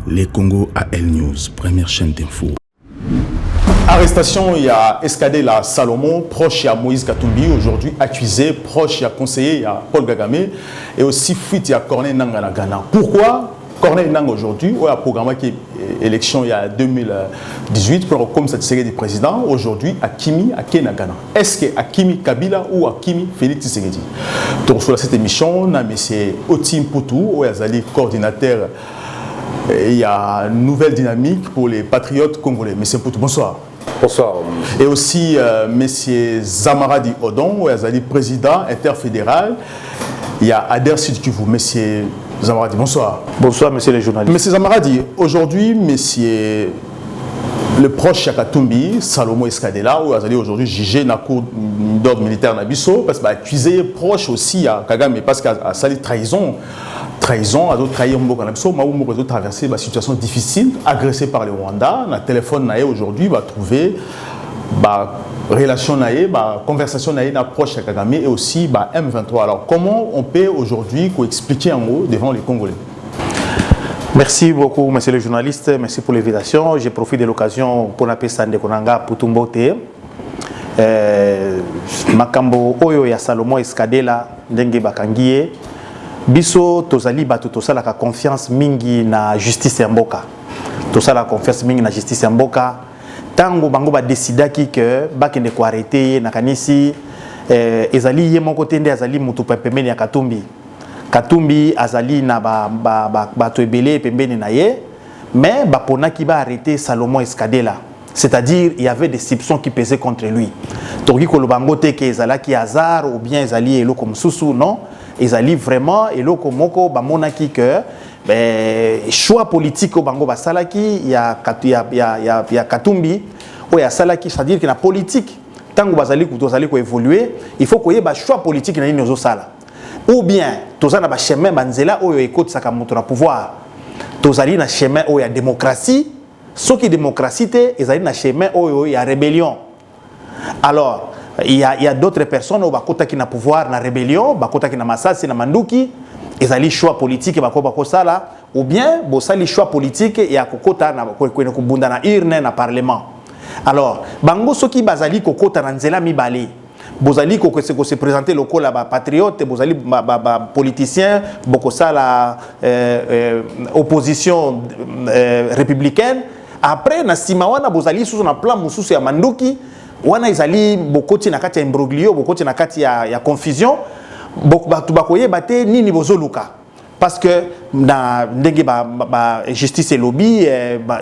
Les Congo AL News, première chaîne d'info. Arrestation, il y a Escadé la Salomon, proche à Moïse Katumbi, aujourd'hui accusé, proche à conseiller, il y a Paul Kagame, et aussi fuite, il y a Corneille Nangaa na Ghana. Pourquoi Corneille Nangaa aujourd'hui, il y a programmé qui élection il y a 2018 pour comme cette série du président, aujourd'hui Hakimi Ake na Ghana. Est-ce que Hakimi Kabila ou Hakimi Félix Tshisekedi? Donc sur cette émission, on a M. Otim Poutou, il y a coordinateur. Il y a une nouvelle dynamique pour les patriotes congolais. Monsieur Poutou, bonsoir. Bonsoir. Et aussi Monsieur Zamaradi Odon, président interfédéral. Il y a Ader Sud-Kivu. Monsieur Zamaradi, bonsoir. Bonsoir, monsieur le journaliste. Monsieur Zamaradi, aujourd'hui, monsieur le proche Chakatumbi, Salomon Escadela, où il aujourd'hui jugé dans la cour d'ordre militaire Nabiso, parce qu'il a accusé proche aussi à Kagame, parce qu'il a sali trahison, à d'autres trahir Mboko Nabiso, mais où il a traversé une situation difficile, agressé par le Rwanda. Dans le téléphone aujourd'hui, il va trouver relation, conversation proche à Kagame et aussi M23. Alors, comment on peut aujourd'hui expliquer en haut devant les Congolais? Merci beaucoup, monsieur le journaliste. Merci pour l'invitation. Je profite de l'occasion pour appeler Sande Konanga Putumbote. Makambo Oyo ya Salomon Escadela ndenge bakangiye. Biso tozali batu tosala ka confiance mingi na justice ya mboka. Tosala confiance mingi na justice ya mboka. Tango bango ba decidaki que bakende ko arrêter na kanisi ezali ye moko tende azali mutu pembeni ya Katumbi. Katumbi azali na bato ebele pembeni na ye, mais bapona qui va arrêter Salomon Escadela. C'est-à-dire il y avait des soupçons qui pesaient contre lui. Toki kolobango te ke ezalaki hasard ou bien ezali eloko mususu, non, ezali vraiment eloko moko bamonaki que choix politique au bango basalaki ya Katumbi ou ya salaki, c'est-à-dire que la politique tango bazali ko évoluer, il faut qu'il y ait ba choix politique na nini sala. Ou bien, tozali na chemin banzela oyo ekotisaka moto na pouvoir. Tozali na chemin oyo ya démocratie, soki démocratie te, ezali na chemin oyo ya rébellion. Alors, il y a d'autres personnes au bakotaki na pouvoir na rébellion, bakotaki na masasi na manduki, ezali choix politique bako sala, ou bien bosali choix politique ya kokota na kubunda na urne na parlement. Alors, bango soki bazali kokota na nzela mibale. Bozali ko se présenter le col là patriote, bozali politicien, boko ça la opposition républicaine. Après na simawana bozali sous na plan mususu ya manduki, wana izali bokoti na kati ya imbroglio, bokoti na kati ya confusion, batu bakoye bate nini bozoluka. Parce que dans justice et lobby,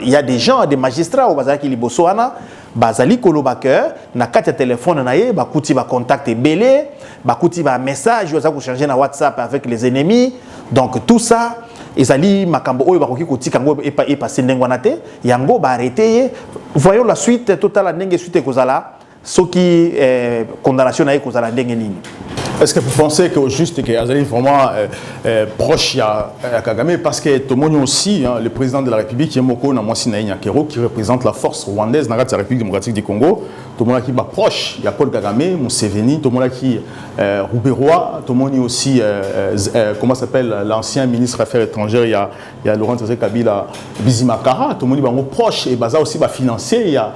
il y a des gens, des magistrats au bazar qui liboso wana bazali kolobaker na carte téléphone na ye bakuti ba contact belé bakuti ba message oza ko changer na WhatsApp avec les ennemis. Donc tout ça ezali makambo oyo bakoki kotika ngo e passer ndengwana te yango ba arrêter. Voyons la suite totale ndenge suite kozala soki condamnation na ye kozala ndenge nini. Est-ce que vous pensez que juste que Azali est vraiment proche à Kagame parce que tout le monde aussi, le président de la République, Yemoko Namwasi Nyakero, qui représente la force rwandaise dans la République démocratique du Congo, tout le monde qui est proche, il y a Paul Kagame, Museveni, tout le monde qui est Rouberois, tout le monde aussi, comment s'appelle l'ancien ministre des Affaires étrangères, il y a Laurent Kabila, Bizimakara, tout le monde est proche et Baza aussi va financer, il y a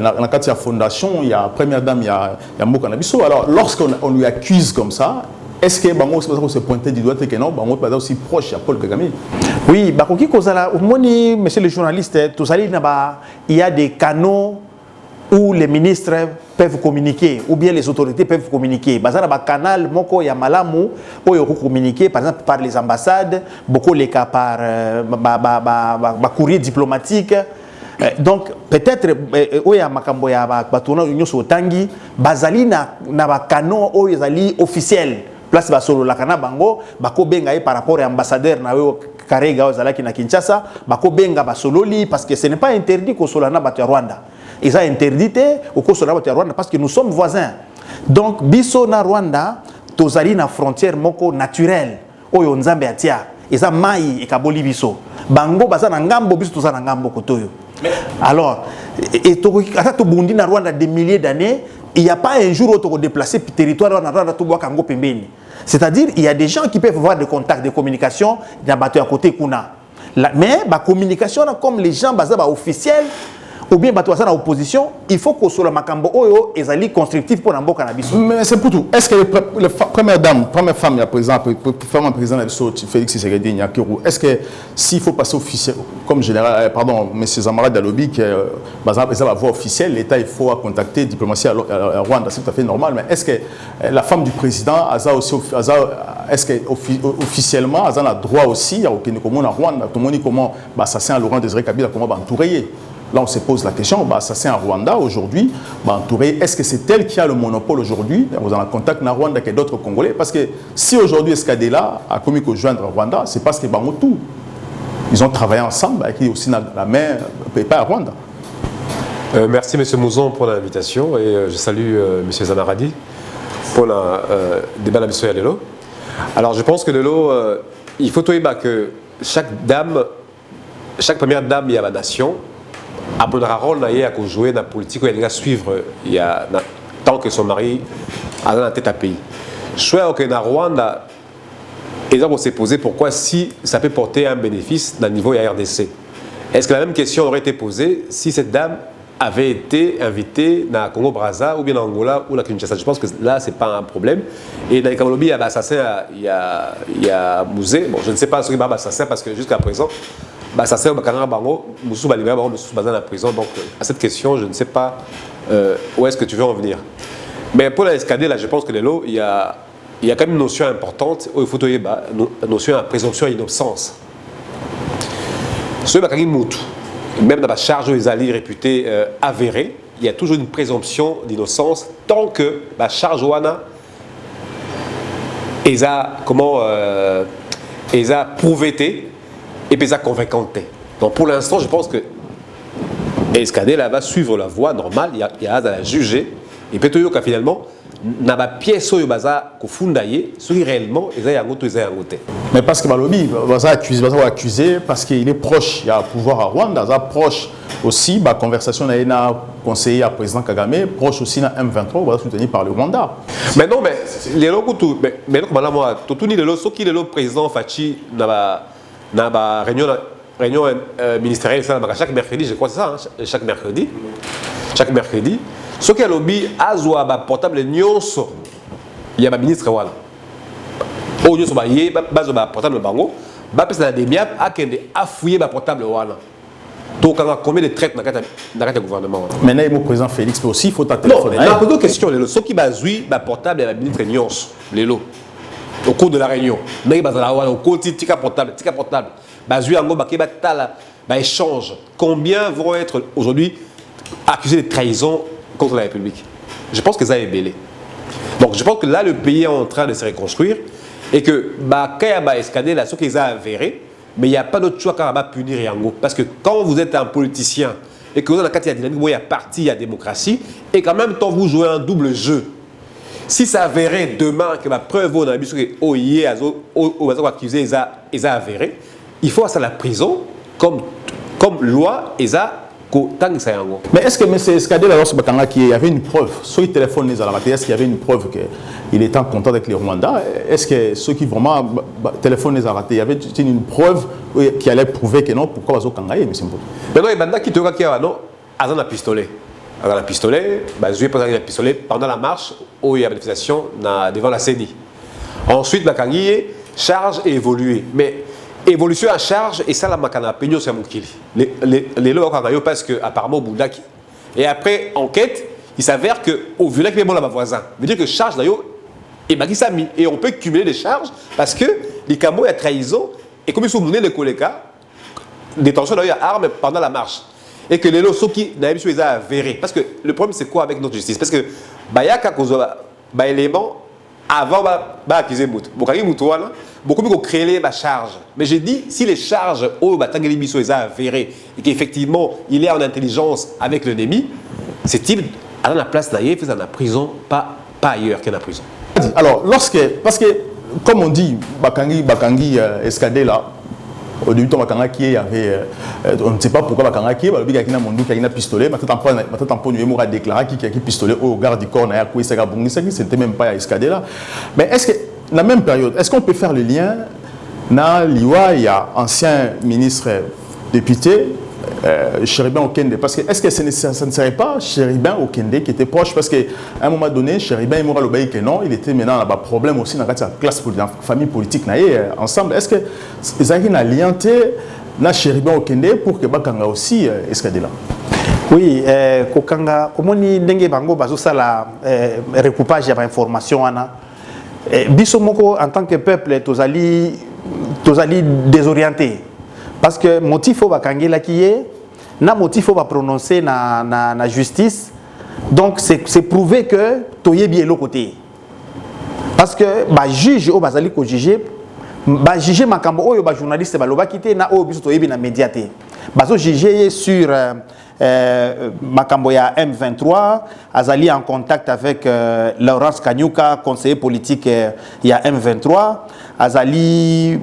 la fondation, il y a la première dame, il y a Mboka Nabiso. Alors lorsqu'on lui accuse comme ça, est-ce que Bango se pointer du doigt que non, Bango est aussi proche à Paul Kagame? Oui, Bakoki Kozala, monsieur le journaliste, il y a des canaux où les ministres peuvent communiquer, ou bien les autorités peuvent communiquer. Bazana ba canal moko ya malamu où ils communiquer, par exemple par les ambassades, beaucoup les cas par courrier diplomatique. Donc peut-être oya makambo ya batuna nyoso tangi bazali na ba canon oyo ezali officiel place ba solo la kana bango bako benga par rapport à ambassadeur na yo Karega ozalaki na Kinshasa bako benga ba sololi parce que ce n'est pas interdit ko solana bato ya Rwanda. Ils ont interdit au ko solana bato ya Rwanda parce que nous sommes voisins. Donc biso na Rwanda tozali na frontière moko naturelle oyo nzambe atia eza mai ekaboli biso bango baza na ngambo biso toza na ngambo kotoyo. Alors, et tu bundi na Rwanda des milliers d'années, il n'y a pas un jour où tu déplacer le territoire dans Rwanda tu vois kango pembeni. C'est-à-dire il y a des gens qui peuvent avoir des contacts de communication dans bateau à côté kuna. Mais la communication, comme les gens officiels, ou bien dans opposition, il faut que soit makambo oyo ezali constructif pour n'amboka na biso. Mais c'est pour tout. Est-ce que la première femme, la présidente Félix Tshisekedi Nyakiro, est-ce que s'il faut passer officiel, comme général, pardon, M. Zamara Dalobi, que la voie officielle, l'État il faut contacter diplomatie à Rwanda, c'est tout à fait normal. Mais est-ce que la femme du président, est-ce que officiellement, elle a droit aussi à Rwanda, tout le monde comment l'assassin à Laurent Désiré Kabila, comment entourer? Là, on se pose la question, assassin à Rwanda aujourd'hui, est-ce que c'est elle qui a le monopole aujourd'hui? Vous avez un contact avec Rwanda que d'autres Congolais. Parce que si aujourd'hui Escadela a commis que joindre Rwanda, c'est parce que tout. Ils ont travaillé ensemble, avec aussi la main, pas à Rwanda. Merci M. Mouzon pour l'invitation et je salue M. Zanaradi pour le débat de la Lelo. Alors je pense que Lelo, il faut que chaque première dame, il y a la nation. Après le rôle à jouer dans la politique, il a suivre tant que son mari a dans la tête à pays. Je crois que dans Rwanda, on s'est posé pourquoi si ça peut porter un bénéfice dans le niveau RDC. Est-ce que la même question aurait été posée si cette dame avait été invitée dans Congo-Brazza ou bien en Angola ou la Kinshasa? Je pense que là, ce n'est pas un problème. Et dans les Kamalobi, il y a l'assassin, il y a Mouzé. Bon, je ne sais pas ce qu'il y a l'assassin parce que jusqu'à présent, ça sert au Bango, Moussou Balibé, Moussou Bazan à la prison. Donc, à cette question, je ne sais pas où est-ce que tu veux en venir. Mais pour la SKD, là, je pense que il y a quand même une notion importante, il faut une notion de présomption d'innocence. Ce qui même dans la charge où les alliés réputés avérés, il y a toujours une présomption d'innocence tant que la charge ouana est prouvé et puis ça convaincante. Donc pour l'instant, je pense que Escadé va suivre la voie normale, il y a à la juger et peut-être finalement na ba pièce oyo baza ko fundaye soki réellement eza yango to eza yango te. Mais parce que Balobi va accuser parce qu'il est proche, il y a pouvoir à Rwanda, il est proche aussi la conversation na conseiller à président Kagame, proche aussi na M23 va soutenu par le Rwanda. Mais non mais les locaux tout mais donc madame moi tout ni le soki le président Fachi na ba réunion ministérielle ça chaque mercredi, je crois c'est ça hein, chaque mercredi. Ce qui est lobby, azwa ba portable nyonso, il y a un ministre wala. Au nyonso ba yé ba portable bango, ba pesa na demiap akende afouiller ba portable wala. Donc on a combien de traites dans le gouvernement. Maintenant il y a le président Félix mais aussi il faut ta téléphone. Non, mais deux questions les ce qui bazui ba portable ba ministre nyonso lelo. Au cours de la réunion, mais bazala wala au cours tika portable. Bazui ango ba ke ba tala ba échange. Combien vont être aujourd'hui accusés de trahison contre la République? Je pense que ça est belé. Donc je pense que là le pays est en train de se reconstruire et que Kaya escadé là ce qu'ils ont avéré, mais il n'y a pas d'autre choix qu'à punir Yango. Parce que quand vous êtes un politicien et que vous avez la dynamique, il y a parti, il y a démocratie, et qu'en même temps vous jouez un double jeu. Si ça avérait demain que ma preuve on a vu que accusé ils ont avéré, il faut à la prison comme loi et ça. Mais est-ce que M. Escadé, il y avait une preuve, sur le téléphone, est-ce qu'il y avait une preuve qu'il était en contact avec les Rwandais? Est-ce que ceux qui vraiment téléphone les a ratés, il y avait une preuve qui allait prouver que non? Pourquoi ils ont kangaye, M. Mboto? Mais non, il y a un qui te dit qu'il y a un pistolet. Un pistolet, je vais passer un pistolet pendant la marche où il y a une manifestation devant la CENI. Ensuite, il charge et évoluer. Mais évolution à charge et ça la makana peño c'est mukili les lois parce que apparemment Boudaki et après enquête il s'avère que au vu là qui est bon là voisin veut dire que charge d'ailleurs et Bakisami et on peut cumuler les charges parce que les camo il y a trahison et comme ils sont menés les collègues détention d'ailleurs armes pendant la marche et que les lois sont qui n'avaient pas été avérés parce que le problème c'est quoi avec notre justice parce que bayaka kozoba ba élément avant accuser Moutou. Beaucoup de créer les charges. Mais j'ai dit, si les charges au Tangelibiso est avérées et qu'effectivement il est en intelligence avec l'ennemi, c'est-il à la place d'ailleurs, dans la prison, pas ailleurs qu'à la prison. Alors, parce que, comme on dit, Bakangi Escadé là, au début, on ne sait pas pourquoi Bakanga qui est un pistolet, mais déclaré qu'il y a un pistolet au garde du corps, c'était même pas Escadé là. Mais est-ce que, dans la même période, est-ce qu'on peut faire le lien na liwa il y a ancien ministre député Chéribin Okende, parce que est-ce que ça ne serait pas Chéribin Okende qui était proche, parce qu'à un moment donné Chéribin il m'a dit que non, il était maintenant un problème aussi dans la classe politique, dans la famille politique ensemble. Est-ce que ils ont une alliance na Chéribin Okende pour que Bakanga aussi escadela? Oui, kokanga komoni ndenge bango bazosala recoupage ya information wana. Biso moko en tant que peuple tozali désorienté. Parce que motif au bakangela qui est, na motif au va prononcer na justice, donc c'est prouvé que toye bien l'autre côté. Parce que ba juge au bazali ko juger, ba juger makambo oyo ba journaliste ba loba kité na o biso toye bien na médiaté. Bazo juger sur makambo ya M23, azali en contact avec Laurence Kanyuka, conseiller politique ya M23. Azali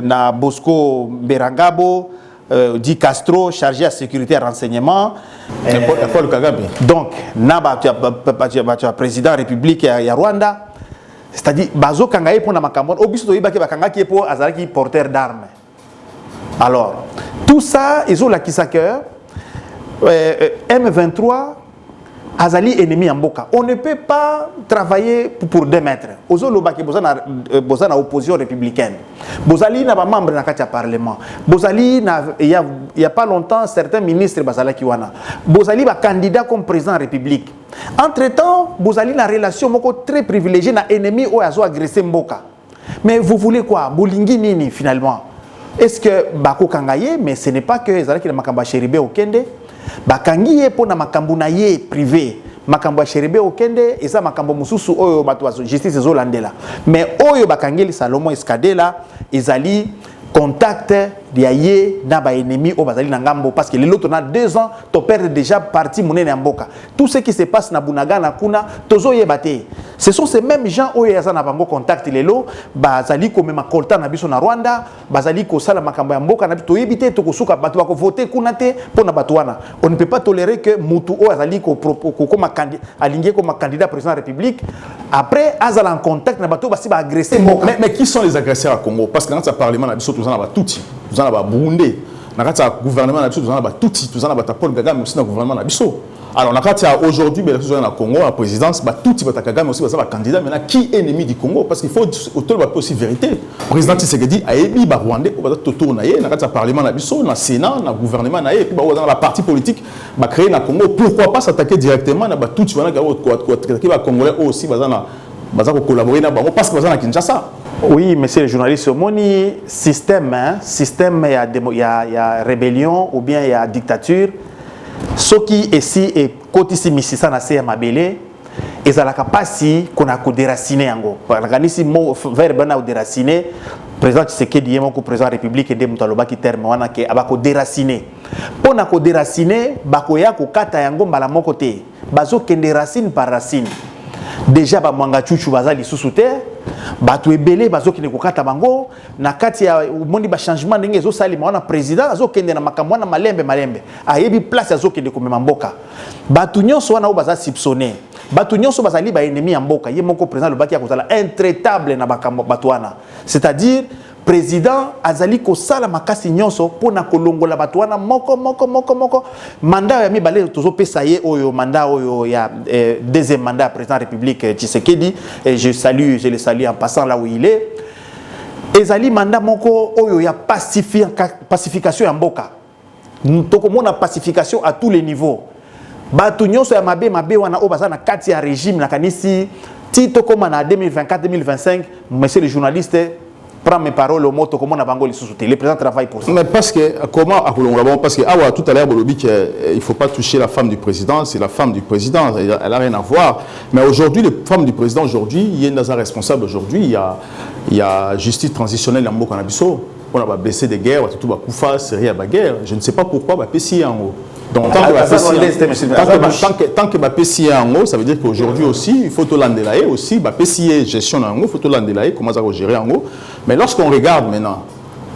na Bosco Berangabo, Di Castro, chargé à sécurité et renseignement. Paul Kagame. Donc, na président de la République ya Rwanda. C'est-à-dire, bazo kangaye pour na makambo, obiso to ibaki bakanga qui est pour azali porteur d'armes. Alors, tout ça, ils ont la kisaka. M23 azali ennemi en Mboka. On ne peut pas travailler pour 2 mètres. Ozo lobaki bozana opposition républicaine. Bozali n'a pas membre dans le parlement. Bozali il y a pas longtemps certains ministres bazala kiwana. Bozali ba candidat comme président de la République. Entre-temps, Bozali na relation moko très privilégiée na ennemi ou azo agressé Mboka. Mais vous voulez quoi? Bolingi nini finalement? Est-ce que bako kangaye, mais ce n'est pas que ezala ki na makamba Chéribin Okende. Bakangiye po na makambo na ye privé makambo ya Chéribin Okende eza makambo mususu oyo bato ba justice ezolandela, mais oyo bakangeli Salomon Escadela ezali contact ya ye na ba ennemi o bazali na ngambo, parce que les autres na 2 ans to perdre déjà parti monene Mboka. Tout ce qui se passe na Bunagana kuna tozo yebate, ce sont ces mêmes gens oyo yaza na bango contact lelo bazali ko mema kolta na biso na Rwanda, bazali ko sala makambo ya Mboka na to yebite to kosuka bato ba ko voter kuna te pona bato wana. On ne peut pas tolérer que mutu o azali ko comme candidat aligné comme candidat président de la République après azala en contact na bato basi ba agresser Mboka. Mais qui sont les agresseurs à Congo? Parce que dans ce parlement na biso tozana ba touti, tozana ba Burundi, na kati ya gouvernement na biso tozana ba touti, tozana ba Paul Kagame aussi na gouvernement na biso. Alors na kati ya aujourd'hui ben tozana na Congo la présidence ba touti ba Kagame aussi ba candidat, maintenant qui est ennemi du Congo? Parce qu'il faut autour ba aussi vérité. Président Tshisekedi a émis ba Rwandais ba toto na ye na kati ya parlement na biso, na Sénat, na gouvernement na ye, puis ba dans la partie politique ba créer na Congo. Pourquoi pas s'attaquer directement na ba touti wana qui ba congolais aussi ba za collaborer na bango parce que ba na Kinshasa. Oui, monsieur le journaliste, moni système, système il y a rébellion ou bien il y a dictature. Ce qui ici est côté si misisa na se mabele, ezalaka pasi qu'on a ko déraciner yango. Organisi mo verbe na déraciner. Président Tshisekedi yemo ko président de la République de mutaloba ki terme wana ke abako déraciner. Pona ko déraciner bakoya ko kata yango mbala moko te. Bazo kende racine par racine. Déjà ba mwanga chuchu bazali sous terre. Bato ebele bazo kende kokata bango na kati ya mondi ba changement ndenge ezo salima wana président azo kende na makambo na malembe ayebi place azo kende komema Mboka. Bato nyonso wana o baza soupçonné, bato nyonso bazali ba ennemi ya Mboka. Ye moko président lobaki ya kozala intraitable na makambo bato wana, c'est-à-dire président azali ko sala makasi nyonso pona kolongola bato wana moko mandat ya mibale tozo pesa ye oyo mandat oyo ya deuxième mandat président de la République Tshisekedi, et je le salue en passant là où il est. Ezali mandat moko oyo ya pacification ya Mboka. Tokomona pacification à tous les niveaux. Bato nyonso ya mabe wana o bazana kati ya régime na kanisi ti tokoma na 2024-2025. Monsieur le journaliste, prends mes paroles au mot, comment on a bangoli sous-souté. Le président travaille pour ça. Mais parce que, comment à Colombo, parce que, tout à l'heure, il ne faut pas toucher la femme du président, c'est la femme du président, elle n'a rien à voir. Mais aujourd'hui, les femmes du président, aujourd'hui, il y a une responsable aujourd'hui, il y a justice transitionnelle en Mokanabiso. On a blessé des guerres, tout va Koufa, Syrie à la guerre. Je ne sais pas pourquoi, PCI en haut. Donc, tant que PCI en haut, ça veut dire qu'aujourd'hui aussi, il faut tout l'andelayer aussi, PCI gestion en haut, il faut tout l'andelayer, comment ça va gérer en haut. Mais lorsqu'on regarde maintenant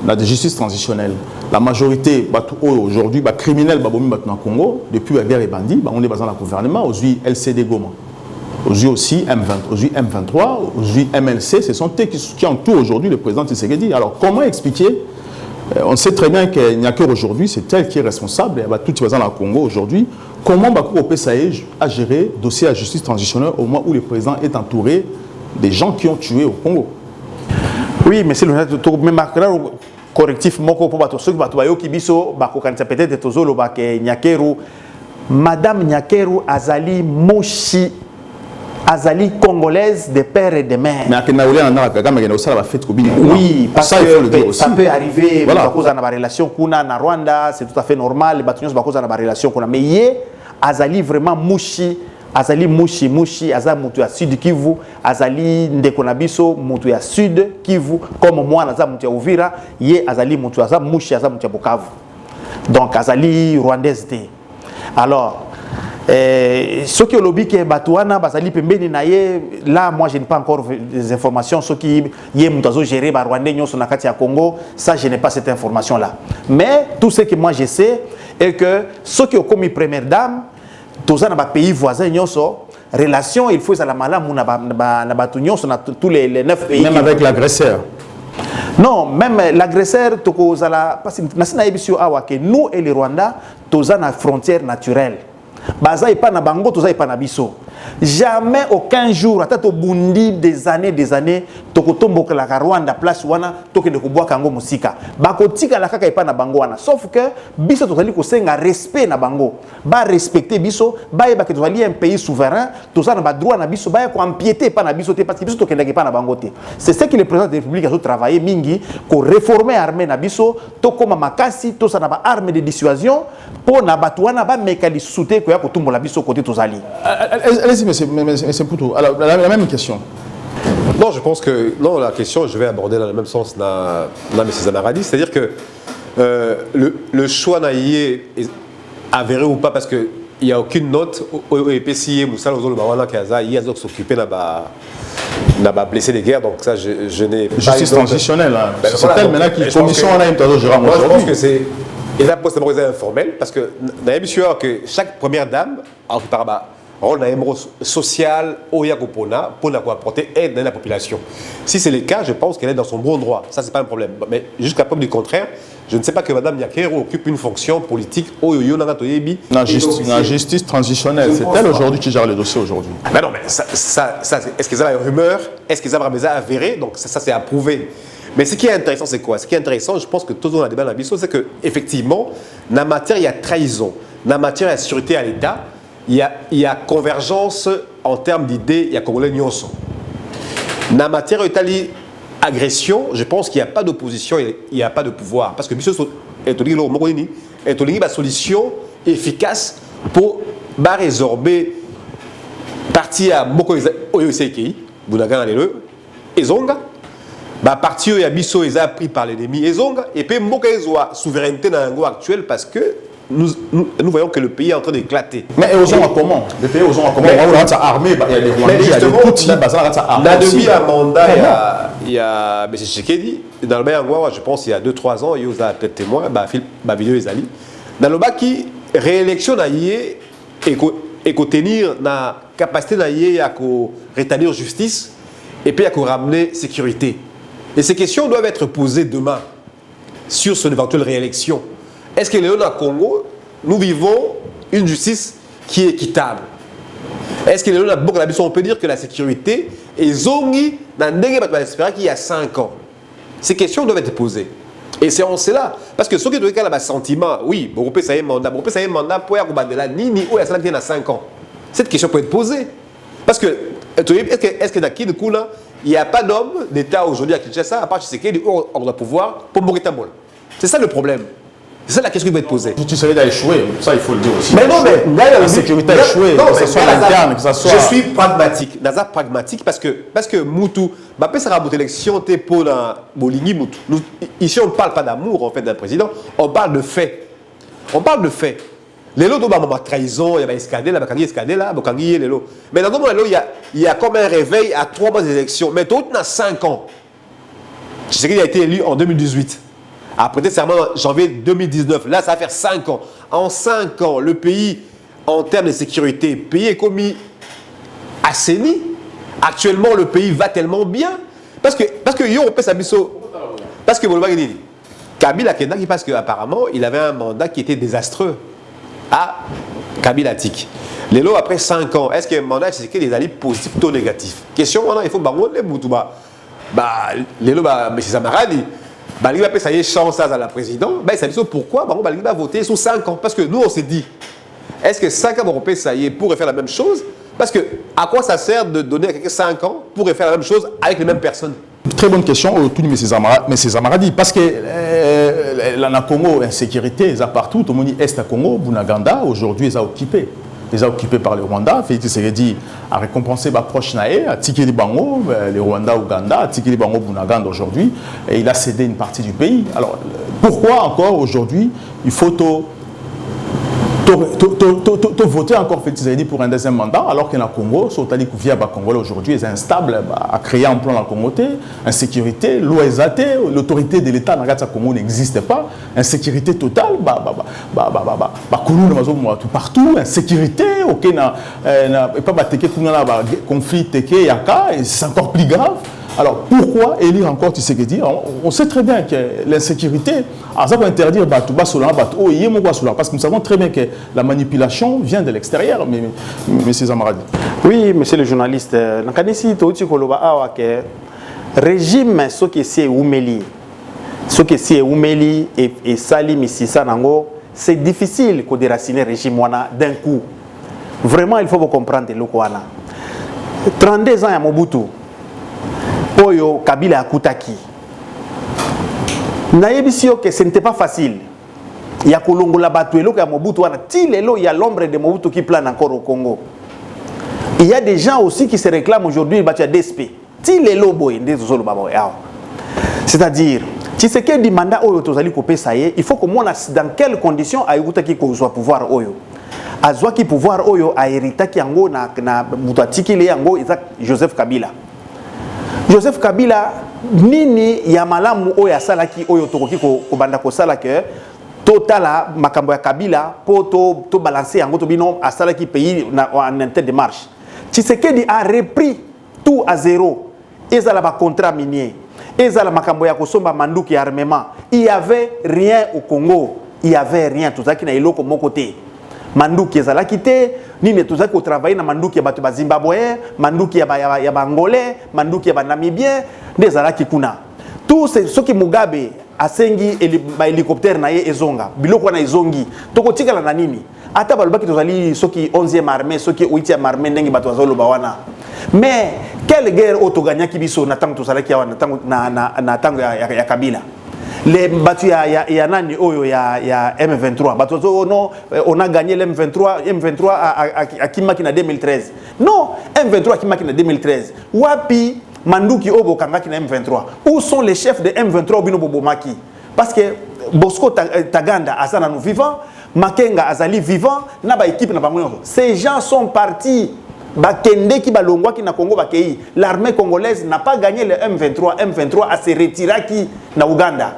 la justice transitionnelle, la majorité aujourd'hui, criminels dans le Congo, depuis la guerre et bandits, on est dans le gouvernement, aujourd'hui LCD Goma. aujourd'hui aussi aujourd'hui M23, aujourd'hui MLC, ce sont eux qui entourent aujourd'hui le président Tshisekedi. Alors comment expliquer? On sait très bien qu'il n'y a qu'aujourd'hui, c'est elle qui est responsable, il y a tout le président au Congo aujourd'hui. Comment Bakou Opesaï a géré le dossier à justice transitionnelle au moment où le président est entouré des gens qui ont tué au Congo? Oui, mais c'est le même correctif moko pour bato ceux qui bayo kibiso bako kanisa peut-être tozolo bake Nyakeru Madame Nyakeru azali moshi azali congolaise de père et de mère. Mais oui, parce que ça peut arriver voilà. Bako za na relation kuna na Rwanda, c'est tout à fait normal, batunyos bako za na relation kuna mais ye azali vraiment moshi azali mushi aza mutu ya Sud Kivu azali ndeko na biso mutu ya Sud Kivu comme moi aza mutu ya Uvira ye azali mutu aza mushi aza mutu ya Bukavu donc azali rwandaise te. Alors ce qui est lobby que Batouana bazali pembeni na ye là moi je n'ai pas encore des informations ce qui ye mutu azo gérer ba rwandais nyoso na kati ya Congo, ça je n'ai pas cette information là, mais tout ce que moi je sais est que ce qui est comme première dame tous les pays voisins, relation, il faut que la malamu na tous les 9 pays. Même avec l'agresseur. Non, même l'agresseur, parce que nous et les Rwandais, tous à la frontière naturelle. Baza et pas na bango, tous et pas na biso. Jamais aucun jour, à tato bundi des années, tokotombo que la Rwanda place wana toke de kuboa kango musika. Bakotika la kaka et pas na bango wana. Sauf que biso totali ko senga respect na bango. Ba respecter biso, ba e ba que totali un pays souverain, tous na ba droit na biso, ba ko empiéter pas na biso te parce que biso tokenda pas na bango te. C'est ce que le président de la République a travaillé mingi ko réformer armée na biso, to koma makasi, to sa na ba arme de dissuasion pour na batuana ba mekali souté ko ya ko tumbo la biso côté tozali. Allez-y, mais Poutou. Alors, la même question. Non, je pense que non, la question, je vais aborder dans le même sens na M. Zanaradi, c'est-à-dire que le choix naïe est avéré ou pas parce qu'il n'y a aucune note au PCI, Moussal, aux Bawana, Kaza, il y a d'autres s'occuper n'a pas blessé des guerres, donc ça, je n'ai pas. Justice transitionnelle, hein. Ben, c'est elle maintenant qui commission en a une moi, je pense que c'est. Et là, c'est informel parce que dans les sûr que chaque première dame, en tout cas, rôle social pour apporter aide à la population. Si c'est le cas, je pense qu'elle est dans son bon droit. Ça, c'est pas un problème. Mais jusqu'à preuve du contraire, je ne sais pas que Mme Nyakeru occupe une fonction politique au la justice transitionnelle. C'est elle aujourd'hui qui gère le dossier aujourd'hui. Mais non, mais ça est-ce qu'ils ont une rumeur? Est-ce qu'ils ont avéré? Donc ça c'est à prouver. Mais ce qui est intéressant, c'est quoi? Ce qui est intéressant, je pense que tout le monde a débat dans la biseau, c'est qu'effectivement, dans la matière, il y a trahison. Dans la matière, il y a sécurité à l'État. Il y a convergence en termes d'idées, il y a Congolais Nyonso. Dans la matière agression, je pense qu'il n'y a pas d'opposition, il n'y a pas de pouvoir. Parce que Bissot est une solution efficace pour résorber partie à Moko Oyoseki, Bounagan et Zonga. Parti où il y a Bissot est pris par l'ennemi et Zonga. Et puis Moko Ezoa, souveraineté dans l'angle actuel parce que nous voyons que le pays est en train d'éclater. Mais aux hommes comment? Le pays aux hommes comment? On a armé, il y a les Rwandais, il y a les Tutsis, on a demi à mandat, il y a M. Tshisekedi, dans le Bayangwa, je pense il y a 2-3 ans, il y a peut-être témoin, ma vidéo est allée. Dans le Baki, réélection et tenir la capacité à rétablir justice et puis à ramener sécurité. Et ces questions doivent être posées demain sur son éventuelle réélection. Est-ce que au Congo, nous vivons une justice qui est équitable? Est-ce que on peut dire que la sécurité est zongi dans qu'il y a 5 ans? Ces questions doivent être posées. Et c'est en cela. Parce que ceux qui doivent avoir un sentiment, oui, bon, ça y est mandat pour ni où il y a 5 ans. Cette question peut être posée. Parce que, est-ce que dans Kid Kula, il n'y a pas d'homme d'État aujourd'hui à Kinshasa, à part Tshisekedi, où on doit pouvoir pour Moritabol? C'est ça le problème. C'est ça la question qui va être posée. Tu serais d'échouer, ça il faut le dire aussi. Mais non, mais la sécurité a échoué, que ce soit l'interne, que ce soit. Je suis pragmatique. Naza pragmatique parce que Moutou, Mbappé sera à l'élection pour la Boligny Moutou. Ici, on ne parle pas d'amour en fait d'un président, on parle de faits. On parle de faits. Les lots de trahison, il y a Escadé, là, Bokangi, les lots. Mais dans le moment, il y a comme un réveil à 3 mois d'élection. Mais tout a 5 ans. Je sais qu'il a été élu en 2018. Après serment janvier 2019, là ça va faire 5 ans. En 5 ans, le pays, en termes de sécurité, le pays est commis à assaini. Actuellement, le pays va tellement bien. Parce que yo, on peut s'amuser. Parce que Kabila Kendaki, parce qu'apparemment, il avait un mandat qui était désastreux. À Kabila Tik. Les lots après 5 ans, est-ce que le mandat c'est que des alliés positifs ou négatifs? Question, il faut que les Boutouba. Les lots, M. Zamaradi, il va payer chance à la présidente. Ça dit pourquoi il va voter sur 5 ans. Parce que nous, on s'est dit, est-ce que 5 ans, ça y est, pourrait faire la même chose? Parce que à quoi ça sert de donner à quelqu'un 5 ans pour faire la même chose avec les mêmes personnes? Très bonne question, tout M. Zamaradi, parce que la Congo, insécurité, ils sont partout, tout le monde dit Est à Congo, Bunaganda, aujourd'hui, ils sont occupés. Ils sont occupés par le Rwanda, Félix Tshisekedi a récompensé ma proche Naé, a tiqué les Bango, le Rwanda, Ouganda, a tiqué les Bango, Bunaganda aujourd'hui, et il a cédé une partie du pays. Alors, pourquoi encore aujourd'hui, il faut voter encore Félix Tshisekedi pour un deuxième mandat, alors que le Congo, Sotali Kouvia Congo aujourd'hui est instable, a créé un plan dans le Congo, insécurité, l'OSAT, l'autorité de l'État dans le Congo n'existe pas, insécurité totale, partout, insécurité, ok, pas conflit, c'est encore plus grave. Alors, pourquoi élire encore Tshisekedi? On sait très bien que l'insécurité, ça va interdire parce que nous savons très bien que la manipulation vient de l'extérieur, M. Zamaradi. Oui, monsieur le journaliste, régime, ce qui est Oumeli, et Salim Mississa Nango, c'est difficile de déraciner le régime d'un coup. Vraiment, il faut vous comprendre le Kouana. 32 ans à Mobutu. Oyo Kabila Akutaki. Naïbisio que ce n'était pas facile. Il y a Kolongola Batuelo qui a Mobutu. Il y a l'ombre de Mobutu qui plane encore au Congo. Il y a des gens aussi qui se réclament aujourd'hui il y a DSP. C'est-à-dire, si c'est que du mandat Oyo Tozali Kopé Saye, il faut que moi dans quelles conditions Ayutaki soit pouvoir Oyo. Azwaki pouvoir Oyo a hérité qui ango na Mutati le yango Joseph Kabila. Joseph Kabila nini ya malamu oyo asalaki oyo tokoki ko banda ko sala ke totala makambo ya Kabila po to balancer yango to bino asalaki pays en interne de marche. Tshisekedi a repris tout à zéro. Ezala ba contrat minier, ezala makambo ya kosomba manduki ya armement. Il y avait rien au Congo, il y avait rien tout ça qui na eloko moko te. Manduki ezala kité nini tout ça ko travailler na manduki ya bato ba Zimbabwe, manduki ya ba Angolais, manduki ya ba Namibien, ndezala kikuna. Tout ce qui Mugabe asengi ba hélicoptère na ye ezonga, biloko na ezongi. Toko tikala na nini? Ata balobaki tozali soki 11e armée, soki 8e armée ndenge bato bazolo bawana. Mais quelle guerre autogagnaki biso na tango tozalaki ya na tango ya Kabila? Les battus ya nani oyo ya M23 battu non on a gagné le M23 à Kimaki na 2013 non M23 Kimaki na 2013 wapi manduki obo kangaki na M23 où sont les chefs de M23 bino bobomaki parce que Bosco Taganda azana nous vivant Makenga azali vivant na ba équipe na bango ces gens sont partis bakende ki balongwa ki na Congo bakei l'armée congolaise n'a pas gagné le M23 a se retiré qui na Uganda.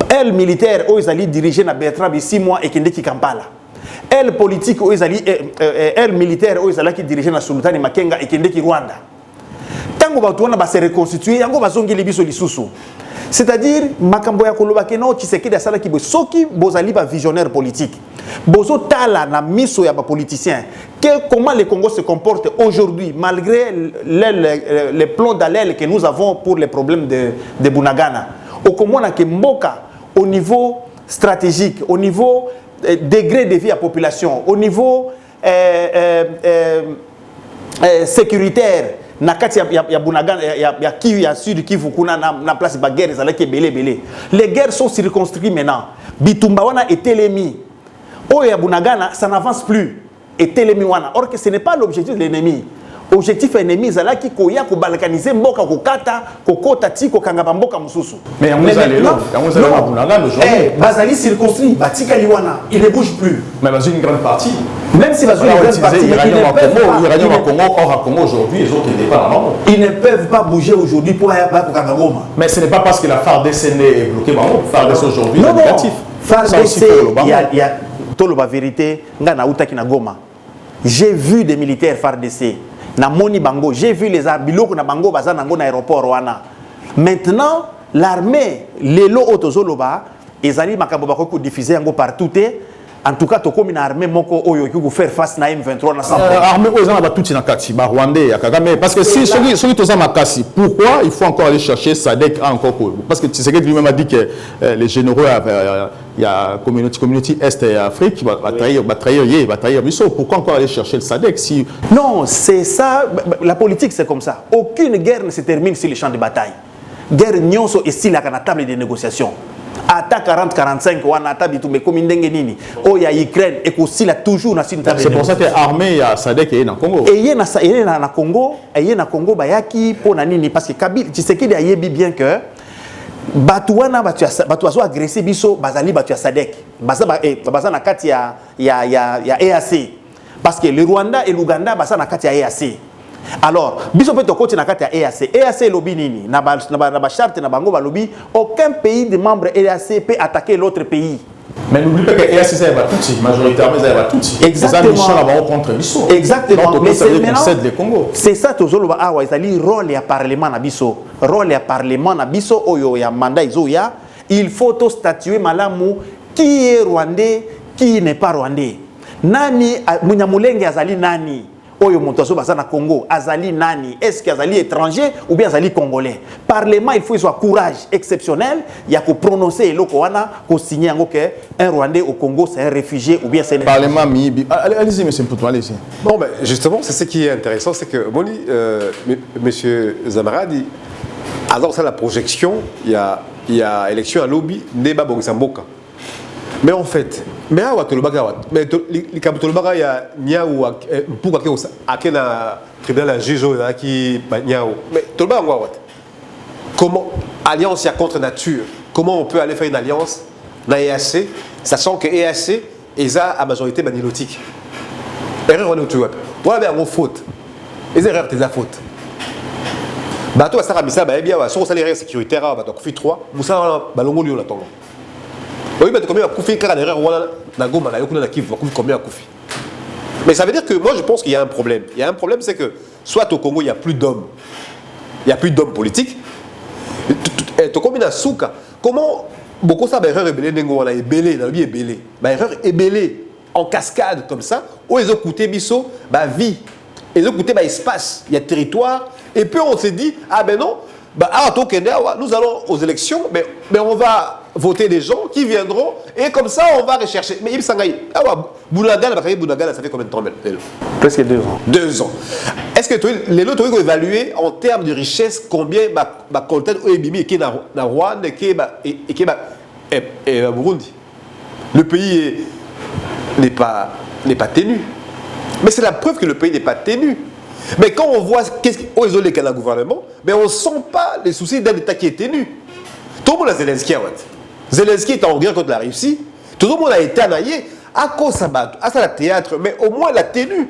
Elle militaire où ils allaient diriger na Bertrand 6 mois et qui Kampala. Elle politique où ils allaient elle militaire où ils allaient diriger na Sultani Makenga et qui Rwanda. Tango batuana ba se reconstituer yango bazongi libiso lisusu. C'est-à-dire makambo ya koloba keno Tshisekedi asala ki soki bozali ba visionnaire politique. Bozo tala na miso ya ba politicien. Comment le Congo se comporte aujourd'hui malgré les plans d'alerte que nous avons pour les problèmes de Bunagana. Au Komona ke mboka au niveau stratégique, au niveau degré de vie à population, au niveau sécuritaire, na kati ya Bunagana ya Kivu ya Sud Kivu kuna na place ba guerre ezalaki belé. Les guerres sont circonscrites maintenant. Bitumba wana etelemi. Oyo ya Bunagana ça n'avance plus. Etelemi wana. Or que ce n'est pas l'objectif de l'ennemi. Objectif ennemi zalaki koya ko balkaniser mboka ko kata ko kota ti ko kanga mboka mususu. Mais on allait là, on allait à Bunagana aujourd'hui. Bazali circonscrit, batika liwana, il ne bouge plus. Mais dans une grande partie. Même si bazali une grande partie, l'Iranium à Congo, or à Congo aujourd'hui, les autres n'étaient pas là. Ils ne peuvent pas bouger aujourd'hui pour kanga Goma. Mais ce n'est pas parce que la FARDC est bloquée Bango. FARDC aujourd'hui est négatif. FARDC, il y a tolo ba vérité, ngana utaki na Goma. J'ai vu des militaires FARDC. na moni bango, j'ai vu les biloko na bango baza nango na aéroport wana. Maintenant, l'armée, lelo otozoloba, ezali makambo bako diffuser yango partout. En tout cas, comme une armée moko oyo qui peut faire face na M23 na sample. Armée aux ba tout na kati, ba Rwandais, Kagame, parce que si celui toza makasi, pourquoi il faut encore aller chercher SADC encore parce que tu sais que lui-même a dit que les généraux il y a communauté Est et Afrique va trahir Bissau. Pourquoi encore aller chercher le SADC si non, c'est ça, la politique c'est comme ça. Aucune guerre ne se termine sur les champs de bataille. Guerre nyonso est si la table de négociation. Ata 40-45 wana ata bitumbe komi ndenge nini oya Ukraine et aussi là toujours na table. C'est pour ça que l'armée ya SADC est dans Congo. Et yé na Congo, bayaki pona nini parce que Kabila tu sais qu'il y a bien que batuana batu agressé biso bazali batu ya SADC. Baza na kati ya EAC parce que le Rwanda et l'Ouganda baza na kati ya EAC. Alors, biso peut côté na kati ya EAC. EAC lobby nini na ba charte na bango ba lobby aucun pays de membre EAC peut attaquer l'autre pays. Mais n'oublie pas que EAC c'est Batouti, majoritairement c'est Batouti. Exactement. Ça là contre Bissau. Exactement. Donc, mais c'est le Congo. C'est ça tozoloba awa ezali rôle ya parlement na biso. Rôle ya parlement na biso oyo ya mandat izoya, il faut to statuer malamu qui est rwandais, qui n'est pas rwandais. Nani munyamulenge azali nani? Oyo montoso basa na Congo azali nani, est-ce qu'il azali étranger ou bien azali congolais? Parlement il faut soit courage exceptionnel il y a que prononcer eloko wana ko signer ngo que un Rwandais au Congo c'est un réfugié ou bien c'est un parlement mibi. Allez-y monsieur Mputu, allez-y. Bon ben justement c'est ce qui est intéressant, c'est que Moni monsieur Zamaradi alors ça la projection il y a élection à lobby débat Bongisamboka. Mais en fait, mais à Watolobaga, mais les Kabutolobaga, il y a Niaou, pour qu'il y ait un tribunal à juge qui Niaou. Mais Tolobaga, comment alliance il y a contre nature? Comment on peut aller faire une alliance dans l'EAC, sachant que l'EAC est à majorité banilotique? Erreur, on est au web. Voilà, bien, on faute. Les erreurs, c'est la faute. Bateau à Sarabissa, bien, sur le salaire sécuritaire, bateau Koufi 3, Moussa Balongo Lyon, la tombe. Oui, mais combien Koufi, car l'erreur, na Goma, na Yokuna, na Kiv, combien Koufi. Mais ça veut dire que moi, je pense qu'il y a un problème. Il y a un problème, c'est que soit au Congo, il n'y a plus d'hommes. Il n'y a plus d'hommes politiques. Tu combien à Souka? Comment beaucoup ça, erreur est belée, on a ébélé, la vie est belée. Erreur est belée en cascade comme ça, où ils ont coûté Bissau, vie. Ils ont coûté espace, il y a territoire. Et puis on s'est dit, ah ben non, nous allons aux élections, mais on va voter des gens qui viendront et comme ça on va rechercher. Mais il s'engage. Bounagana, ça fait combien de temps maintenant? Presque 2 ans. 2 ans. Est-ce que les autres ont évalué en termes de richesse combien ma content ou Ebimi qui est dans Rwanda et qui est Burundi? Le pays n'est pas tenu. Mais c'est la preuve que le pays n'est pas tenu. Mais quand on voit qu'est-ce qu'ils ont les cas dans le gouvernement, mais on ne sent pas les soucis d'un État qui est tenu. Tout le monde a Zelensky. Zelensky est en guerre contre la Russie. Tout le monde a été anaillé. À cause de ça, à ça, le théâtre, mais au moins la tenue.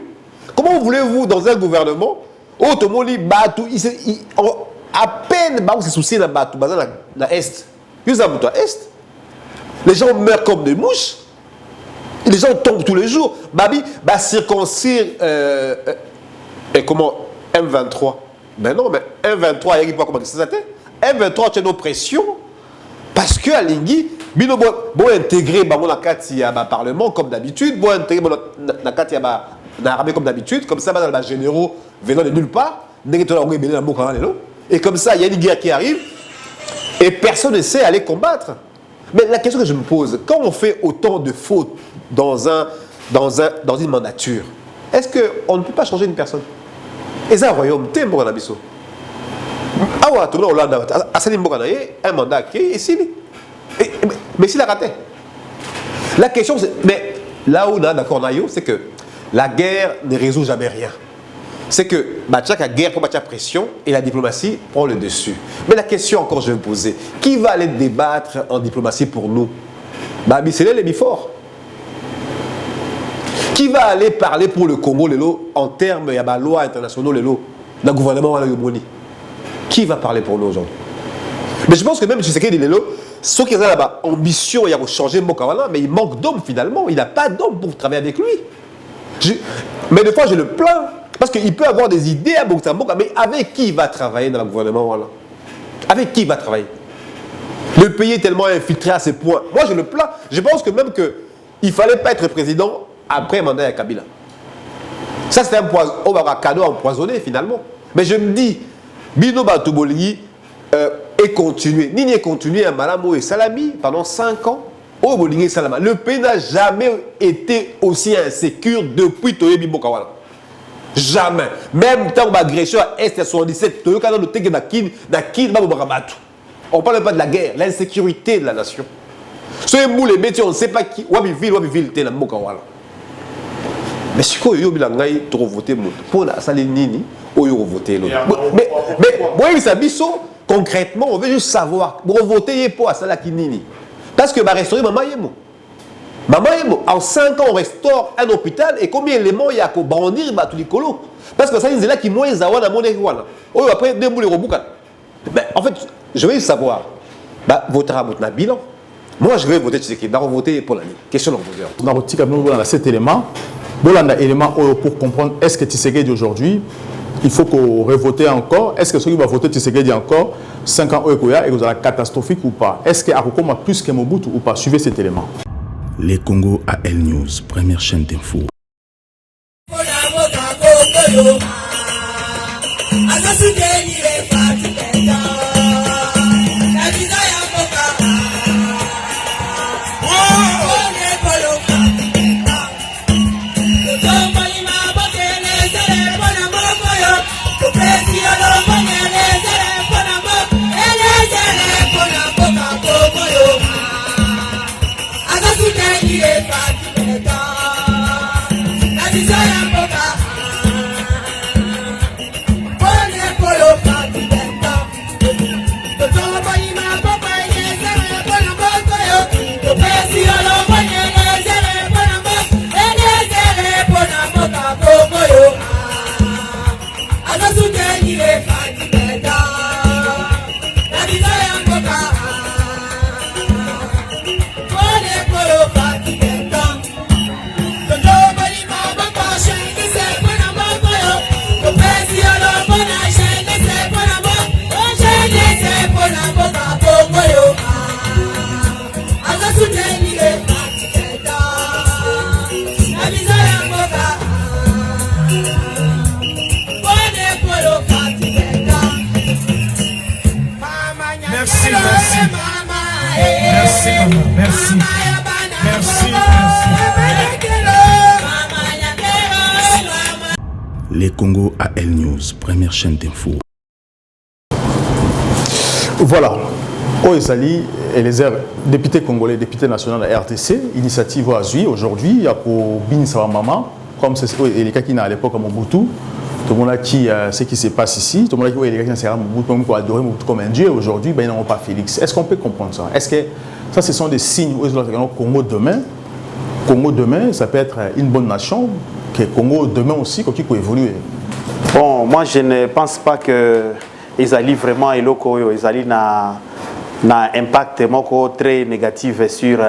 Comment voulez-vous, dans un gouvernement, où tout le monde dit, à peine, on se soucie dans l'Est. Est. Les gens meurent comme des mouches. Les gens tombent tous les jours. Babi, circoncire. Et comment M23? Ben non, mais M23, il n'y a pas comment ça s'appelle. M23, c'est une oppression. Parce que à Lingui, il faut intégrer le Parlement comme d'habitude, il faut intégrer l'armée comme d'habitude, comme ça, les généraux venant de nulle part, et comme ça, il y a une guerre qui arrive, et personne ne sait aller combattre. Mais la question que je me pose, quand on fait autant de fautes dans une mandature, est-ce qu'on ne peut pas changer une personne? Et ça, royaume, t'es mort dans Bissau. Ah ouais, tout le monde, un mandat qui est ici. Mais s'il a raté. La question, c'est. Mais là où on a d'accord, c'est que la guerre ne résout jamais rien. C'est que chaque guerre pour la pression et la diplomatie prend le dessus. Mais la question encore, je vais me poser, qui va aller débattre en diplomatie pour nous? C'est les Bifort. Qui va aller parler pour le Congo en termes de la loi internationale, le gouvernement de Yomoni? Qui va parler pour nous aujourd'hui? Mais je pense que même Tshisekedi Lelo, ceux qui ont là-bas ambition, il y a changer Mokawana, mais il manque d'hommes finalement. Il n'a pas d'hommes pour travailler avec lui. Mais des fois, je le plains Parce qu'il peut avoir des idées à Mboka, mais avec qui il va travailler dans le gouvernement, voilà. Avec qui il va travailler? Le pays est tellement infiltré à ce point. Moi, je le plains. Je pense que même qu'il ne fallait pas être président après un mandat à Kabila. Ça, c'était un cadeau empoisonné, finalement. Mais je me dis, Bino Batouboligui est continué. Nini est continué à Malamo et Salami pendant 5 ans. Le pays n'a jamais été aussi insécure depuis Toyebi Bokawala. Jamais. Même tant l'agression à Est-77, on ne parle pas de la guerre, l'insécurité de la nation. Ce mou les métiers, on ne sait pas qui. Wabiville, t'es la Bokawala. Mais si vous avez voté pour la Salinini, vous avez voté l'autre. Mais oui, ça biso, concrètement, on veut juste savoir. Vous votez pour Salakinini. Parce que va restaurer Maman Yemo. Maman Yemo, en 5 ans, on restaure un hôpital et combien d'éléments il y a qu'au bandir tous les colos. Parce que ça, c'est là qui moins zawa dans mon égoala. Oh, après, deux boules roboukan. En fait, je veux savoir. Voter à votre bilan. Moi, je vais voter Tshisekedi. Je vais voter pour l'année. Question de voter. Dans 7 éléments. Bon, on a élément pour comprendre est-ce que Tshisekedi aujourd'hui, il faut qu'on revote encore. Est-ce que celui qui va voter Tshisekedi encore 5 ans et que vous avez catastrophique ou pas? Est-ce qu'il y a plus que Mobutu ou pas? Suivez cet élément. Les Congo AL News, première chaîne d'info. Les Congo AL News, première chaîne d'info. Voilà. Oezali, Eliezer, député congolais, député national de la RTC, initiative à Zui. Aujourd'hui, il y a pour Bin Maman, comme c'est les cas qui à l'époque à Mobutu. Tout le monde a qui ce qui se passe ici. Tout le monde a qui les cas qui sont Mobutu, qui adoré Mobutu comme un dieu. Aujourd'hui, ils n'ont pas Félix. Est-ce qu'on peut comprendre ça? Est-ce que ça, ce sont des signes où Congo demain, ça peut être une bonne nation, que Congo demain aussi, qui peut évoluer? Bon, moi je ne pense pas que Ezali vraiment et l'Oko, Ezali n'a un impact très négatif sur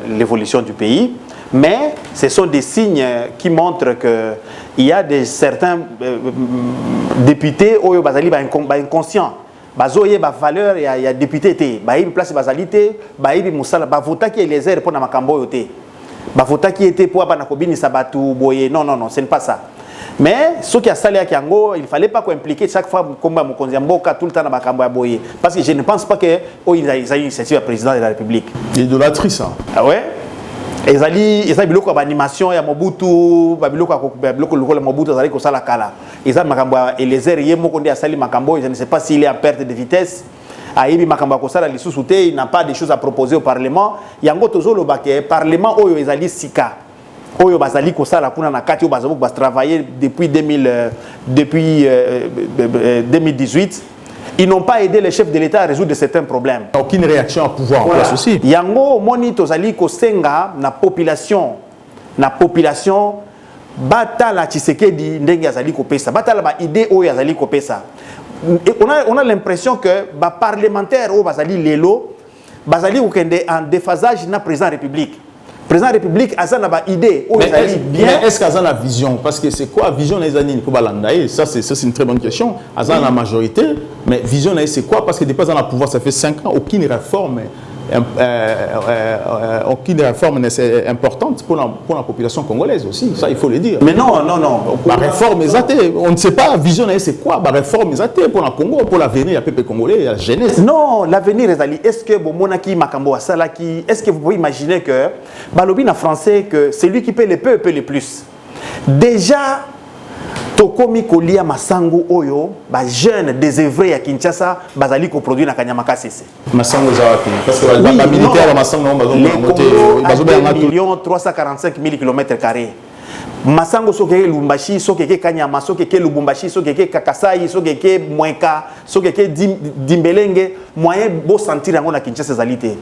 l'évolution du pays. Mais ce sont des signes qui montrent qu'il y a certains députés qui sont inconscients. Bazoye ba valeur il y a député té ba une place bazalité ba ibi musala ba vota qui les airs pour na makambo yoté ba vota qui était pour bana kobini sabatu boye non ce n'est pas ça. Mais ce qui a salé à Kiango, il ne fallait pas impliquer chaque fois comme Mokonzi Mboka tout le temps dans makambo ya boye parce que je ne pense pas que il a une initiative président de la République. Idolâtrie ça. Ah ouais. Ezali biloko d'animation ya Mobutu, biloko lokola Mobutu ezali ko sala kala. Ezali makambo Eliezer yemo kondi asali makambo, je ne sais pas s'il est en perte de vitesse. Aibi makambo ko sala lisusu te, il n'a pas de choses à proposer au parlement. Yango tozolo bake parlement oyo ezali sika. Oyo bazali ko sala kuna na kati oyo bazali ko travailler depuis 2018. Ils n'ont pas aidé les chefs de l'État à résoudre certains problèmes. Aucune réaction à pouvoir en place aussi. Yango moni tozali ko senga na population batala Tshisekedi ndenge azali ko pesa batala ba idée oyo azali ko pesa. On a l'impression que ba parlementaire o bazali lelo bazali ko kende en déphasage na président de la République. président de la République a une idée. Mais est-ce qu'il y a la vision? Parce que c'est quoi vision des années? Ça, c'est une très bonne question. Il y a la majorité, mais vision, c'est quoi? Parce que depuis dans le pouvoir, ça fait 5 ans, aucune réforme est importante pour la population congolaise aussi. Ça, il faut le dire. Mais non. La réforme est athée. On ne sait pas, vision, c'est quoi? La réforme est athée pour le Congo, pour l'avenir du peuple congolais, la jeunesse. Non, l'avenir est-ce que Monaki Makambo Salaki, est-ce que vous pouvez imaginer que Balobine en français que c'est lui qui paie les peu le plus. Déjà Tokomi Kolia Masango Oyo, jeune désœuvré à Kinshasa, bazali ko produit na Kanyamaka CC. Masango Zawaki parce que la militaire Masango les Congo 345 000 km². Masango sokeke Lubumbashi, sokeke Kanyama, sokeke Lubumbashi, sokeke Kakasai, sokeke Mwenka, sokeke Dimbelenge, moyen beau sentir yango na Kinshasa zalité.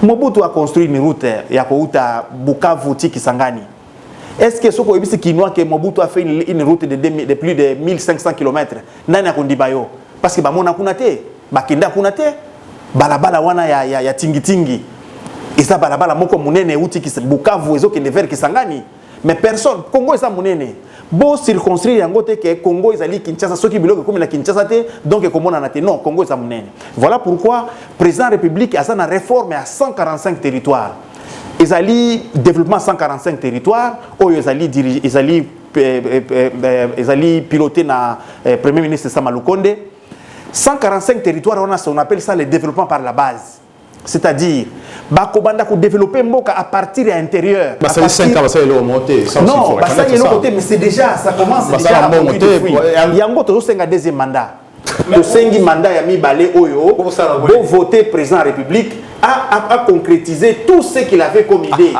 Mobutu a construit une route ya kouta Bukavu Kisangani. Est-ce que ce que Kinois que Mobutu a fait une route de plus de 1500 km nani akondibayo parce que bamona kunate bakinda kunate balabala wana ya tingi isa balabala moko munene uti Bukavu ezokende vers Kisangani mais personne Congo eza munene bo circonscrire yango te que Congo ezali Kinshasa soki biloko comme na Kinshasa te donc komona na te non Congo eza munene. Voilà pourquoi président de la République a sa réforme à 145 territoires. Ils allaient développement 145 territoires, ils allaient piloter na Premier ministre Sama Lukonde. 145 territoires, on appelle ça le développement par la base. C'est-à-dire, Bakobanda ko développer Mboka à partir de l'intérieur. Ça fait 5 ans, ça est monté. Non, ça y est monté, mais c'est déjà, ça commence déjà à monter. Yango tozo senga deuxième mandat. Le cinquième mandat Yami Balé Oyo, pour voter président de la République, a concrétisé tout ce qu'il avait comme idée.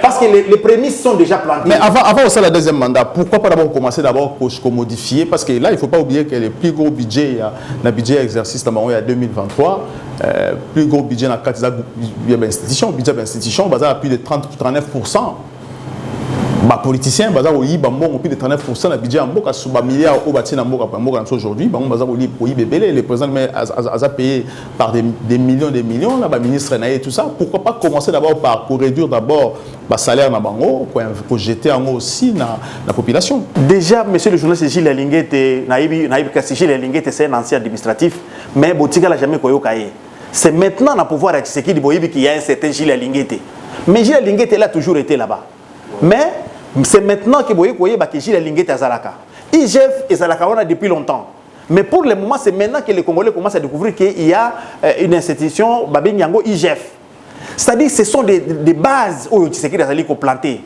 Parce que les prémices sont déjà plantées. Mais avant ça, le deuxième mandat, pourquoi pas d'abord commencer d'abord pour modifier? Parce que là, il ne faut pas oublier que le plus gros budget, le budget exercice en 2023, plus gros budget dans le budget d'institution, à plus de 30-39%. Les politiciens, ils ont plus de 39% du budget en Mboka, sur les milliards au bâti en Mboka aujourd'hui. Le président a payé par des millions, le ministre et tout ça. Pourquoi pas commencer d'abord par réduire d'abord le salaire pour jeter en haut aussi la population? Déjà, monsieur le journaliste Gilles Linguette, c'est un ancien administratif, mais Botika n'a jamais connu. C'est maintenant dans le pouvoir à Tshisekedi qu'il y a un certain Gilles Linguette. Mais Gilles Linguette a toujours été là-bas. Mais c'est maintenant que vous voyez que Gilles Linguette est à Zalaka. IGF est à Zalaka depuis longtemps. Mais pour le moment, c'est maintenant que les Congolais commencent à découvrir qu'il y a une institution, Babin Yango IGF. C'est-à-dire que ce sont des bases où Tshisekedi a planté.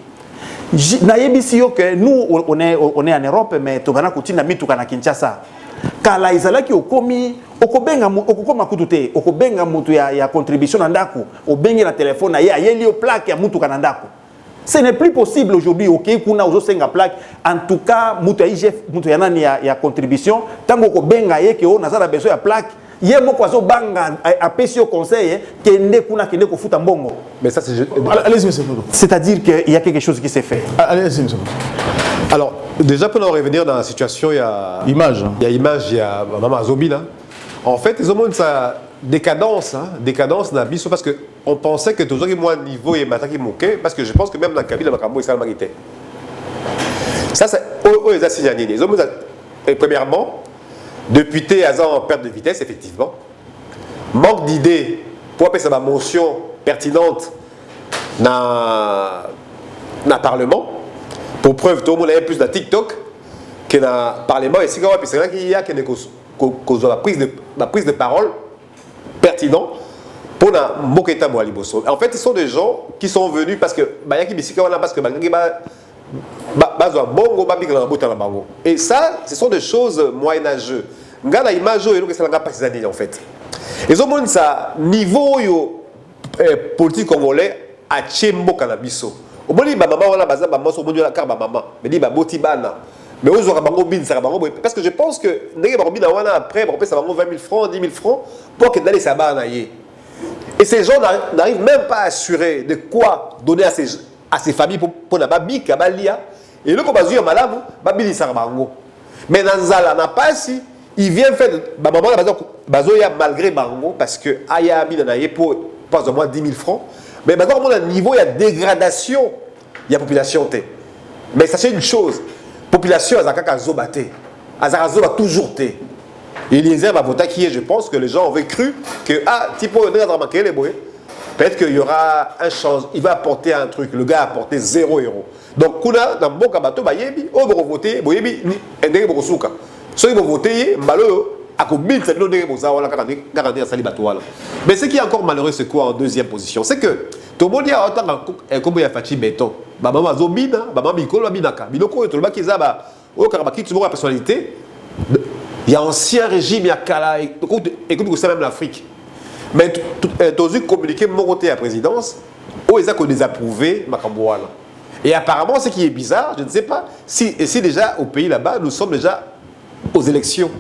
Nous, on est en Europe, mais Tobana continue à mettre à Kinshasa. Kala izalaki okomi okobenga okokoma kutute okobenga mutu ya contribution na ndaku obenga na téléphone na ya yeli o plaque ya mutu kana ndaku. Ce n'est plus possible aujourd'hui OK kuna ozo senga plaque en tout cas mutu ya IGF mutu ya nani ya contribution tango okobenga yeke o nazala besoin ya plaque ye moko azo banga apesi au conseil kende kuna kende ko futa mbongo. Mais ça c'est allez-y monsieur. C'est-à-dire qu'il y a quelque chose qui s'est fait. Allez-y monsieur. Alors, déjà pour en revenir dans la situation, il y a image, il y a Maman Zobi là. En fait, ils ont ça décadence, n'abisso parce que on pensait que toujours moins niveau et maintenant qui manquait parce que je pense que même dans le Kabila, il ça marité. Ça c'est les signalés. Ils ont premièrement député en perte de vitesse effectivement. Manque d'idées pour appeler ça ma motion pertinente dans le Parlement. Pour preuve, tout le monde a plus de TikTok que dans le Parlement. Et c'est là qu'il y a la prise de parole pertinente pour la Moketa Moualiboso. En fait, ce sont des gens qui sont venus parce que et ça, ce sont des choses moyenâgeuses. Regarde l'image et c'est la pas en fait. Ils ont montré ça niveau politique congolais à Tchembo Canabiso. Au moins, maman wala baza maman so bonyo la car maman. Mais dit ba boti bana. Mais aux aura bango bin ça bango parce que je pense que ndenge bango bin wana après bango ça bango 20 000 francs, 10 000 francs pour que d'aller ça bana yé. Et ces gens n'arrivent même pas à assurer de quoi donner à ces familles pour na babi kabalia et le ko bazuya malamu babili ça bango. Mais dans zala na pas si il vient faire maman la bazoya malgré bango parce que aya bin na yé pour pas au moins 10 000 francs. Mais maintenant, on a un niveau, il y a dégradation, il y a population. Mais sachez une chose, population, elle a zobaté. Elle a toujours été. Et les herbes à voter qui est, je pense que les gens avaient cru que, peut-être qu'il y aura un changement, il va apporter un truc, le gars a apporté 0 €. Donc, dans le bon cabato, on va voter, ceux qui vont voter, mais ce qui est encore malheureux, c'est quoi en deuxième position? C'est que tout le monde a autant comme il y a Fachi Béton, la personnalité. Il y a ancien régime, il y a Kala, écoute, c'est même l'Afrique. Mais tous communiqué mon côté à la présidence, où ils ont désapprouvé Makambouala. Et apparemment, ce qui est bizarre, je ne sais pas, si déjà au pays là-bas, nous sommes déjà aux élections.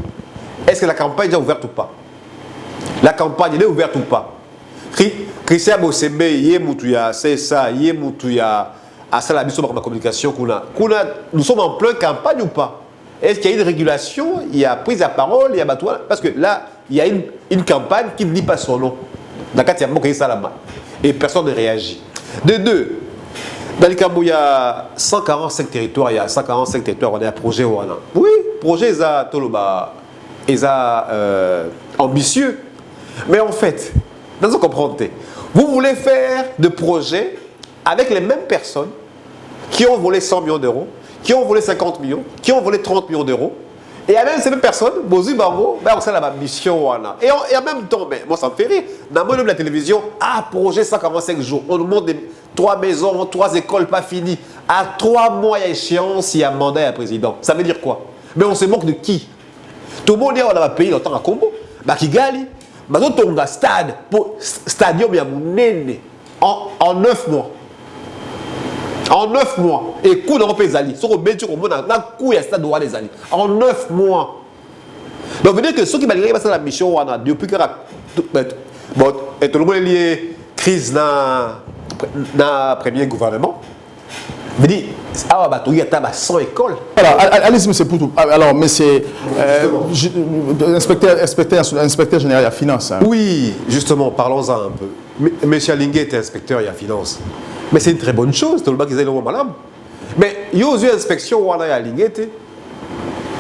Est-ce que la campagne est déjà ouverte ou pas? La campagne est ouverte ou pas? Christian Bosembe, Yemoutuya, c'est ça, Yemoutuya, à ça la mission de la communication qu'on a. Nous sommes en pleine campagne ou pas? Est-ce qu'il y a une régulation? Il y a prise à parole, il y a batouane? Parce que là, il y a une campagne qui ne dit pas son nom. Dans le cas, il y a ça là-bas. Et personne ne réagit. De deux, dans le Cambou, il y a 145 territoires. Il y a 145 territoires. On a un projet. Oui, projet est ambitieux. Mais en fait, dans ce comprendre, vous voulez faire des projets avec les mêmes personnes qui ont volé 100 millions d'euros, qui ont volé 50 millions, qui ont volé 30 millions d'euros. Et à même ces mêmes personnes, Bozu Bango, on sait la mission. Et en même temps, moi ça me fait rire. Dans le de la télévision, projet 145 jours. On nous montre 3 maisons, 3 écoles pas finies. À 3 mois à échéance, il y a un mandat à président. Ça veut dire quoi? Mais on se moque de qui? Tout le monde est dans un pays, dans un Congo. Kigali, on a un stadium, il y a en 9 mois. En 9 mois. Et coup dans les alliés. Sur le métier, on a coup et stade droit des alliés. En 9 mois. Donc, vous dire que ceux qui malgré la mission, depuis que et tout le monde est lié crise dans le premier gouvernement. Vous dites, il y a 100 écoles. Alors, allez-y, monsieur Poutou. Alors, monsieur, inspecteur général de la finance. Hein. Oui, justement, parlons-en un peu. Monsieur Alingué était inspecteur de la finance. Mais c'est une très bonne chose, tout le monde qui est malade. Mais il y a aussi une inspection où on a Alingué.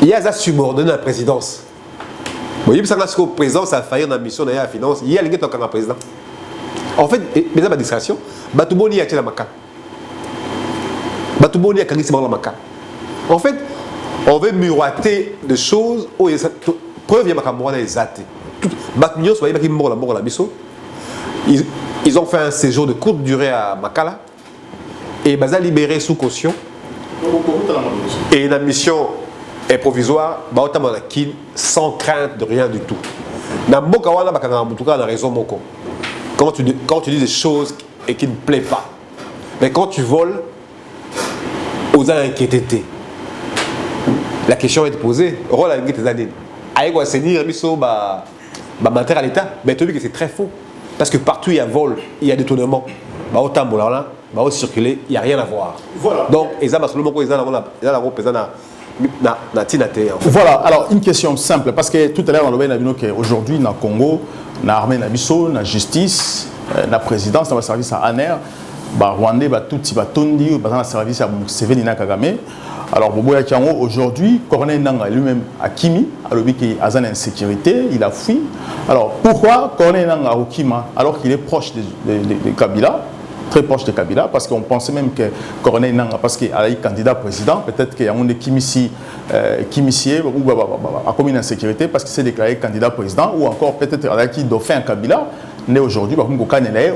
Il y a des subordonnés à la présidence. Vous voyez, parce que le président a failli dans la mission de la finance. Il y a Alingué qui est le président. En fait, mais dans l'administration, tout le monde y a été la maca. Tout le monde y a été la maca. En fait, on veut miroiter des choses où il y a preuve qu'il y a des athées. Ils ont fait un séjour de courte durée à Makala et ils ont libéré sous caution. Et la mission est provisoire, sans crainte de rien du tout. Dans la raison moko. Quand tu dis des choses et qui ne plaisent pas. Mais quand tu voles, aux inquiétés. La question est posée. Rôle à tes années. Aïe, c'est ni remis à l'État. Mais tu dis que c'est très faux. Parce que partout il y a vol, il y a détournement. Autant de circuler, il n'y a rien à voir. Voilà. Donc, voilà, alors une question simple, parce que tout à l'heure on a dit qu'aujourd'hui, dans le Congo, dans l'armée, dans la justice, dans la présidence, dans le service à ANER, Rwandais, tout le dans le service à Museveni na Kagame. Alors, aujourd'hui, Corneille Nanga lui-même à Kimi, alors qu'il a une insécurité, il a fui. Alors, pourquoi Corneille Nanga à Kima, alors qu'il est proche de Kabila, très proche de Kabila, parce qu'on pensait même que Corneille Nanga, parce qu'il a eu candidat président, peut-être qu'il y a un Kimissi ou a commis une insécurité parce qu'il s'est déclaré candidat président, ou encore peut-être qu'il a eu dauphin Kabila, né aujourd'hui,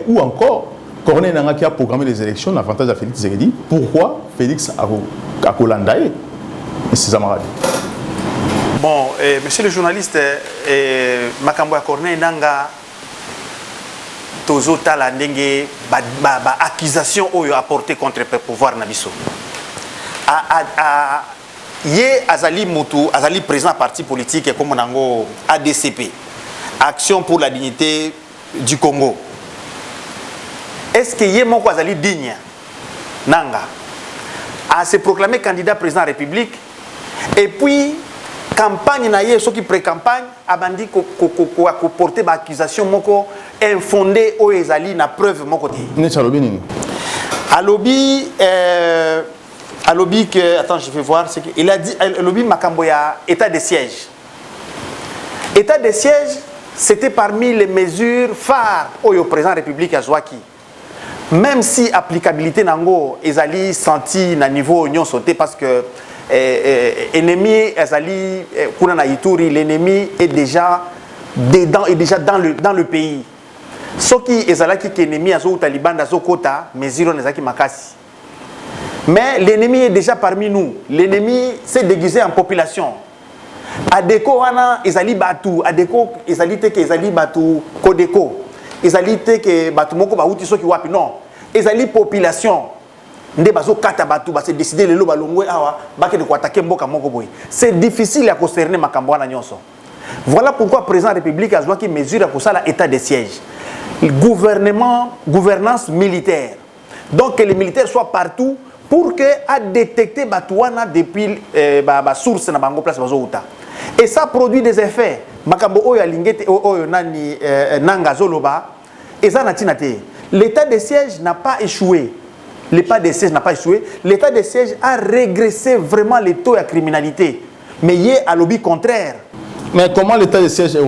ou encore Corneille Nanga qui a programmé les élections, l'avantage à Félix Tshisekedi. Pourquoi Félix a Kolandaé? Monsieur Zamaradi. Bon, monsieur le journaliste, Makambo ya Corneille Nanga, Tozo Tala Ndenge, accusation oyo apporté contre le pouvoir Nabiso. Yé Azali Moutou, Azali président parti politique comme on ADCP, Action pour la dignité du Congo. Est-ce que Yé Moko Azali digne Nanga a se proclamé candidat président de la République et puis campagne na ye soki pré-campagne abandi ko porter ba accusation moko infondée o ezali na preuve moko te. Ne chalobi nini? Alobi que attends je vais voir ce qu'il a dit. Alobi makambo ya état de siège. État de siège c'était parmi les mesures phares au président de la République à Zouaki. Même si applicabilité nango ezali senti na niveau union sauté parce que ennemi ezali kuna na Ituri, l'ennemi est déjà dedans et déjà dans le pays. Soki ezalaki ki ennemi azo Taliban azo kota mesiro nezaki makasi. Mais l'ennemi est déjà parmi nous. L'ennemi s'est déguisé en population. Adeko wana ezali batu, Adeko ezali te ke ezali batu Kodeko. Ezali te ke batu moko ba uti soki wapi non. Ezali population. Nde bazo kata batu ba se décider lelo balongwe awa ba ke de ko attaquer mboka moko boy. C'est difficile à concerner makambo wana nyonso. Voilà pourquoi le président de la République a joué mesure pour ça l'état de siège. Gouvernance militaire. Donc que les militaires soient partout pour que à détecter Batouana depuis source na bango place bazouta. Et ça produit des effets. Makambo oyo alingete oyo nani nanga zoloba eza na tinate. L'état de siège n'a pas échoué. L'état de siège n'a pas échoué. L'état de siège a régressé vraiment les taux de criminalité. Mais il y a un lobby contraire. Mais comment l'état de siège est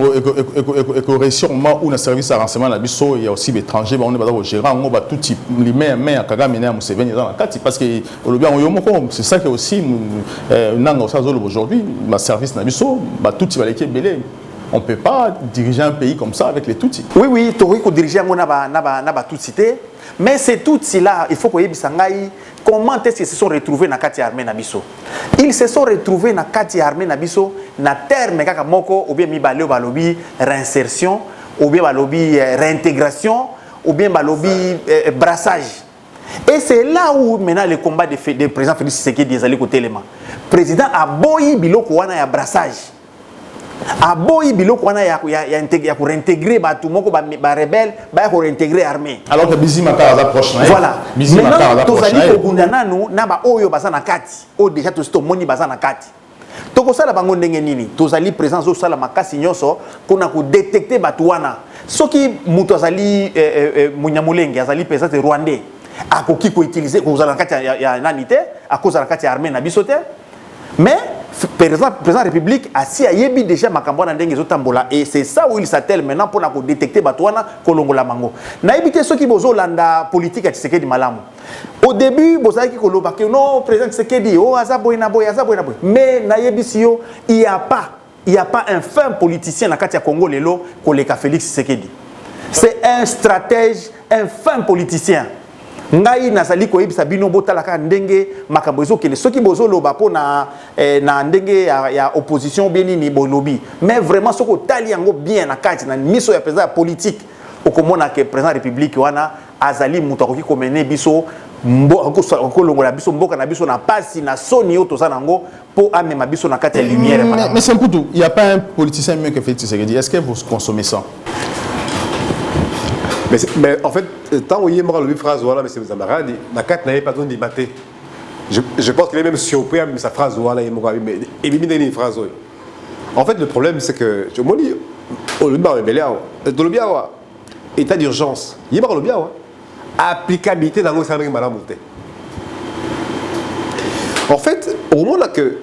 réussi au moment où le service de renseignement il y a aussi des étrangers, on est au gérant, on va tout type, les mains à Kagame et à Museveni dans la carte, parce que c'est ça qui est aussi aujourd'hui, le service Nabiso, tout type avec belé. On ne peut pas diriger un pays comme ça avec les Tutsis. Oui, tu peux diriger un Tutsi, mais ces Tutsis-là, il faut que Sangaï, comment est-ce qu'ils se sont retrouvés dans la carte armée Nabiso? Ils se sont retrouvés dans la carte armée Nabiso, dans le terme Kakamoko, ou bien Mibale, balobi réinsertion, ou bien balobi réintégration, ou bien balobi brassage. Et c'est là où maintenant le combat du président Félix Tshisekedi est allé côté élément. Le président a boyi biloko wana ya brassage. Aboyi biloko wana ya réintégrer batu moko ba rebelle ba réintégrer armée. Alors que Bizima Karaza proche na. Voilà. Maintenant tozali ko bundana nu na ba oyo bazana kati. O déjà to moni bazana kati. Toko sala bango ndenge nini? Tozali présence au sala makasi nyonso kona ko détecter batu wana. Soki muto azali munyamulenge azali présence rwandais. Akoki ko utiliser ko zala kati ya nanité, à cause la kati ya armée na bisote. Mais président de la République a si ayebi déjà makambo na ndenge zotambola et c'est ça où il s'attelle maintenant pour détecter batouana kolongola mango. Na éviter ceux qui bozo landa politique à Tshisekedi malamu. Au début bozaki koloba que non président Tshisekedi oh azaboy na boy. Mais na yebisio il y a pas un fin politicien na kati ya Congo lelo koleka Félix Tshisekedi. C'est un stratège, un fin politicien. Ngai nazali ko yebisa bino botalaka ndenge makambo ezokele soki bozoloba po na ndenge ya opposition bien ni bolobi mais vraiment soko tali yango bien na kati na miso ya président politique okomona ke président de la République wana azali muto akoki komene biso kolongola biso mboka na biso na pasi na soni yo tozana ngo po amema biso na kati ya lumière. Mais c'est un peu tout, il y a pas un politicien mieux que Félix Tshisekedi. Est-ce que vous consommez ça? Mais en fait, tant qu'il y a une phrase, voilà, monsieur Zamara, la carte n'avait pas besoin d'y battre. Je pense qu'il est même surpris à sa phrase, voilà, il m'a une phrase. En fait, le problème, c'est que, je me dis, état d'urgence, il y a une applicabilité dans le service de madame. En fait, au moment que,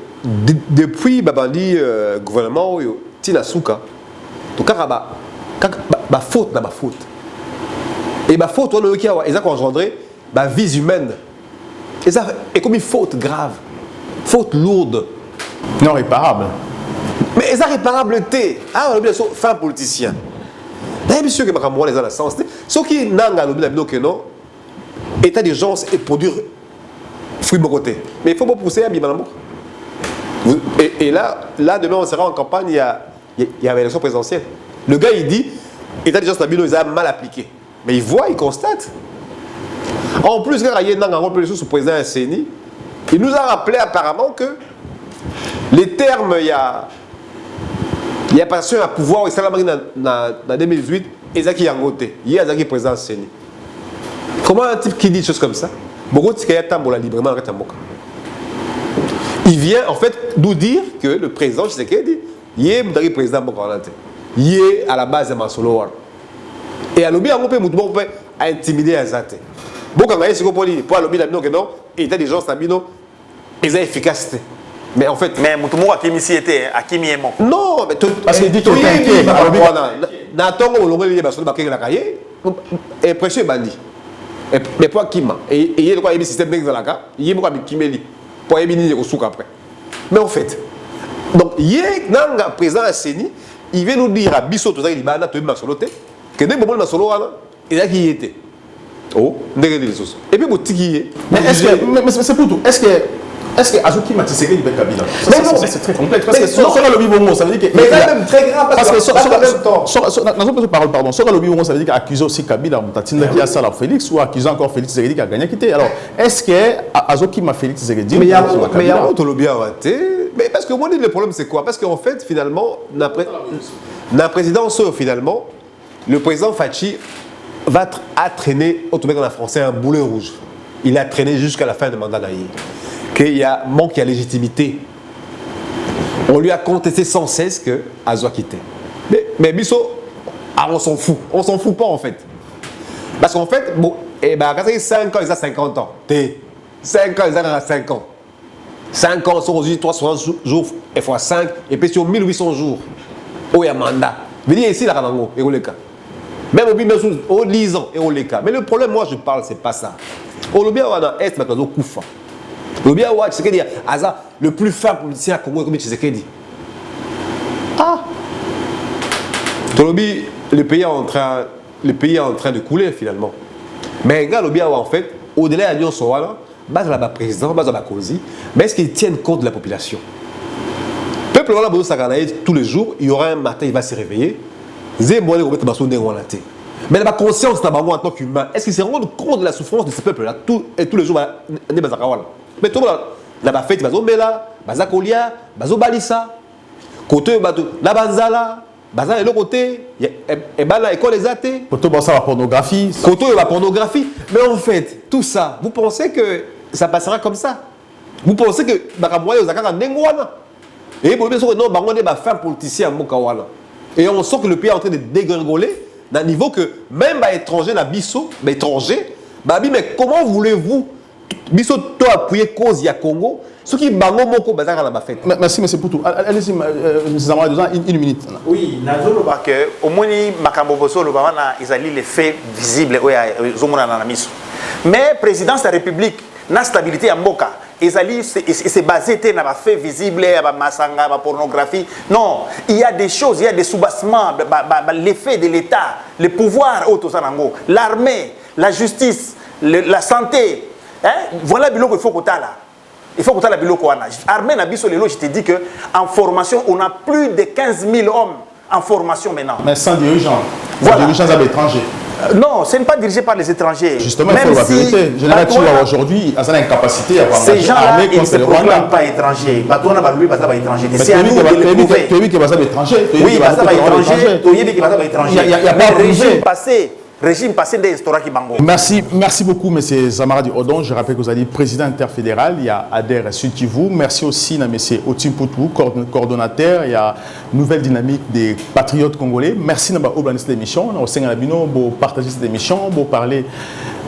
depuis le gouvernement, Tina Souka, donc, ma faute, ma faute. Et ma faute, on a engendré ma vie humaine. Et comme une faute grave, faute lourde. Non réparable. Mais c'est réparable. Ah, on a bien sûr, fin politicien. Bien sûr que ma les a la sens. Ce qui n'a pas non, état d'urgence et produire fruit de mon côté. Mais il faut pas pousser à Bimalambo. Et là, demain, on sera en campagne, il y a l'élection présidentielle. Le gars, il dit, état d'urgence, ils ont mal appliqué. Mais il voit, il constate. En plus, quand il y a un sous président SNI, il nous a rappelé apparemment que les termes, il y a passé à pouvoir, et ça en 2018, et ça qui est en côté. Il y a un président SNI. Comment un type qui dit des choses comme ça? Beaucoup de ce qu'il y a librement dans le il vient en fait nous dire que le président Tshisekedi, il est le président Bokorante. Il est à la base de Masolo. Et à l'objet, on peut intimider à Zate. Beaucoup de gens pour l'objet que non, l'état des gens sabino, ils ont efficacité. Mais en fait, mais Moutoumou Akimisi était Akimi est mort. Non, mais parce qu'il dit que Natongo on l'a basolo ba kenge la cahier et précieux bandit. Mais pour Kima et il y a quoi il système dans la cas, il y a quoi Kimeli pour éliminer au souk après. Mais en fait, donc il y a nanga président Seni, il vient nous dire à biso tout ça il bana to masolote que ne bon masolo wana il a qui était. Oh, ndenge les choses. Et puis botiki. Mais est-ce que mais c'est pour tout. Est-ce que Azuki Matiseke du Kabila? C'est très complexe parce que sur le Bibongo ça veut dire que mais c'est même très grave parce que sur parole pardon sur le Bibongo ça veut dire qu'accuser aussi Kabila Mutatinda qui a ça la Félix ou accuser encore Félix Tshisekedi qui a gagné quitté. Alors est-ce que Azuki ma Félix Tshisekedi mais il y a autre lobby à rater mais parce que moi le problème c'est quoi parce qu'en fait finalement la présidence finalement le président Fachi va traîner automatiquement en français un boulet rouge. Il a traîné jusqu'à la fin du mandat d'Aïe. Qu'il y a manque de légitimité. On lui a contesté sans cesse que Azoua quittait. Mais Bisso, on s'en fout. On s'en fout pas en fait. Parce qu'en fait, bon, quand il y a 5 ans, il a 50 ans. 5 ans, il a 5 ans. 5 ans, sont aujourd'hui 360 jours, et fois 5, et puis sur 1800 jours. Oh, il y a mandat. Venez ici, la Ranango, et on les cas. Même au 10 ans, et on les cas. Mais le problème, moi, je parle, c'est pas ça. Au lobby, on a Est, mais on a Koufa. Le bien ouais Tshisekedi le plus fin politicien à Congo comme Tshisekedi. Ah. Tolobi le pays est en train de couler finalement. Mais regarde le bien en fait au-delà de l'Union Sowala, base la président, base la cause, mais est-ce qu'ils tiennent compte de la population? Le peuple là besoin sakanaï tous les jours, il y aura un matin il va se réveiller. Zéboné ko mettre baso ndengwanate. Mais la conscience en tant qu'humain, est-ce qu'ils se rendent compte de la souffrance de ce peuple là tous les jours ne bazakawala? Mais tout le monde a fait bazo bela, baza kolia, bazo balisa. Côté bato, la banzala, baza le côté, et bala école les athées. Côté ça la pornographie. Côté la pornographie. Mais en fait, tout ça, vous pensez que ça passera comme ça? Vous pensez que bakamoya ozakaka ndengwana? Et vous pensez que non, bangoné ba fin politicien mokawana. Et on sent que le pays est en train de dégringoler d'un niveau que même les étrangers na biso, les étrangers, mais comment voulez-vous biso to appuyer cause ya Congo ce qui bango moko bazaka na ba fête. Merci monsieur Poutou. Allez-y nous avons une minute. Oui, nazolo ba que au moins makambo boso lo ba na izali les faits visibles oya zomona na miso. Mais présidence de la République na stabilité ya mboka ezali c'est basé na ba faits visibles ba masanga ba pornographie. Non, il y a des choses, il y a des soubassements, l'effet de l'État, le pouvoir autosanango, l'armée, la justice, la santé. Hein? Voilà biloko il faut que là. Il faut que la biloko wana. Armée na biso lelo, je te dis que en formation, on a plus de 15 000 hommes en formation maintenant. Mais sans dirigeants. Voilà. Sans dirigeants à l'étranger. Non, ce n'est pas dirigé par les étrangers. Justement, il faut la vérité. Général Tchouba aujourd'hui a une incapacité à avoir ces gens-là, ils ne se proclament pas étrangers. Batouana Baloui, Basa va étranger. C'est à nous de le prouver. Tu as vu que Basa va étranger. Oui, Basa va étranger. Tu as vu que Basa va étranger. Il y a pas de régime passé d'Estora qui bango. Merci beaucoup, M. Zamaradi Odon. Je rappelle que vous êtes président interfédéral. Il y a Ader Sud Kivu. Merci aussi à M. Otim Poutou, coordonnateur. Il y a Nouvelle Dynamique des Patriotes Congolais. Merci à vous cette émission. Au sein de Nabino, pour partager cette émission, pour parler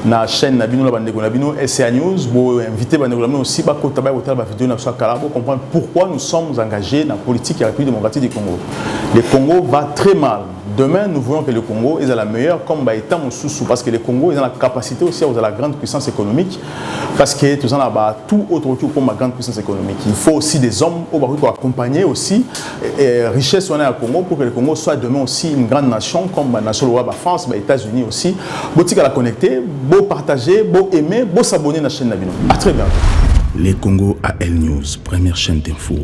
de la chaîne Nabino, Nabino, SCA News, pour inviter aussi pour comprendre pourquoi nous sommes engagés dans la politique et la République démocratique du Congo. Le Congo va très mal. Demain, nous voyons que le Congo est à la meilleure comme État Moussoussou, parce que le Congo est dans la capacité aussi à la grande puissance économique, parce que tout ça tout autre comme la grande puissance économique. Il faut aussi des hommes pour accompagner aussi richesse au Congo pour que le Congo soit demain aussi une grande nation comme la nation de la France, les États-Unis aussi. Beau à la connecter, beau partager, beau aimer, beau s'abonner à la chaîne Nabino. À très bientôt. Les Congo AL News, première chaîne d'info.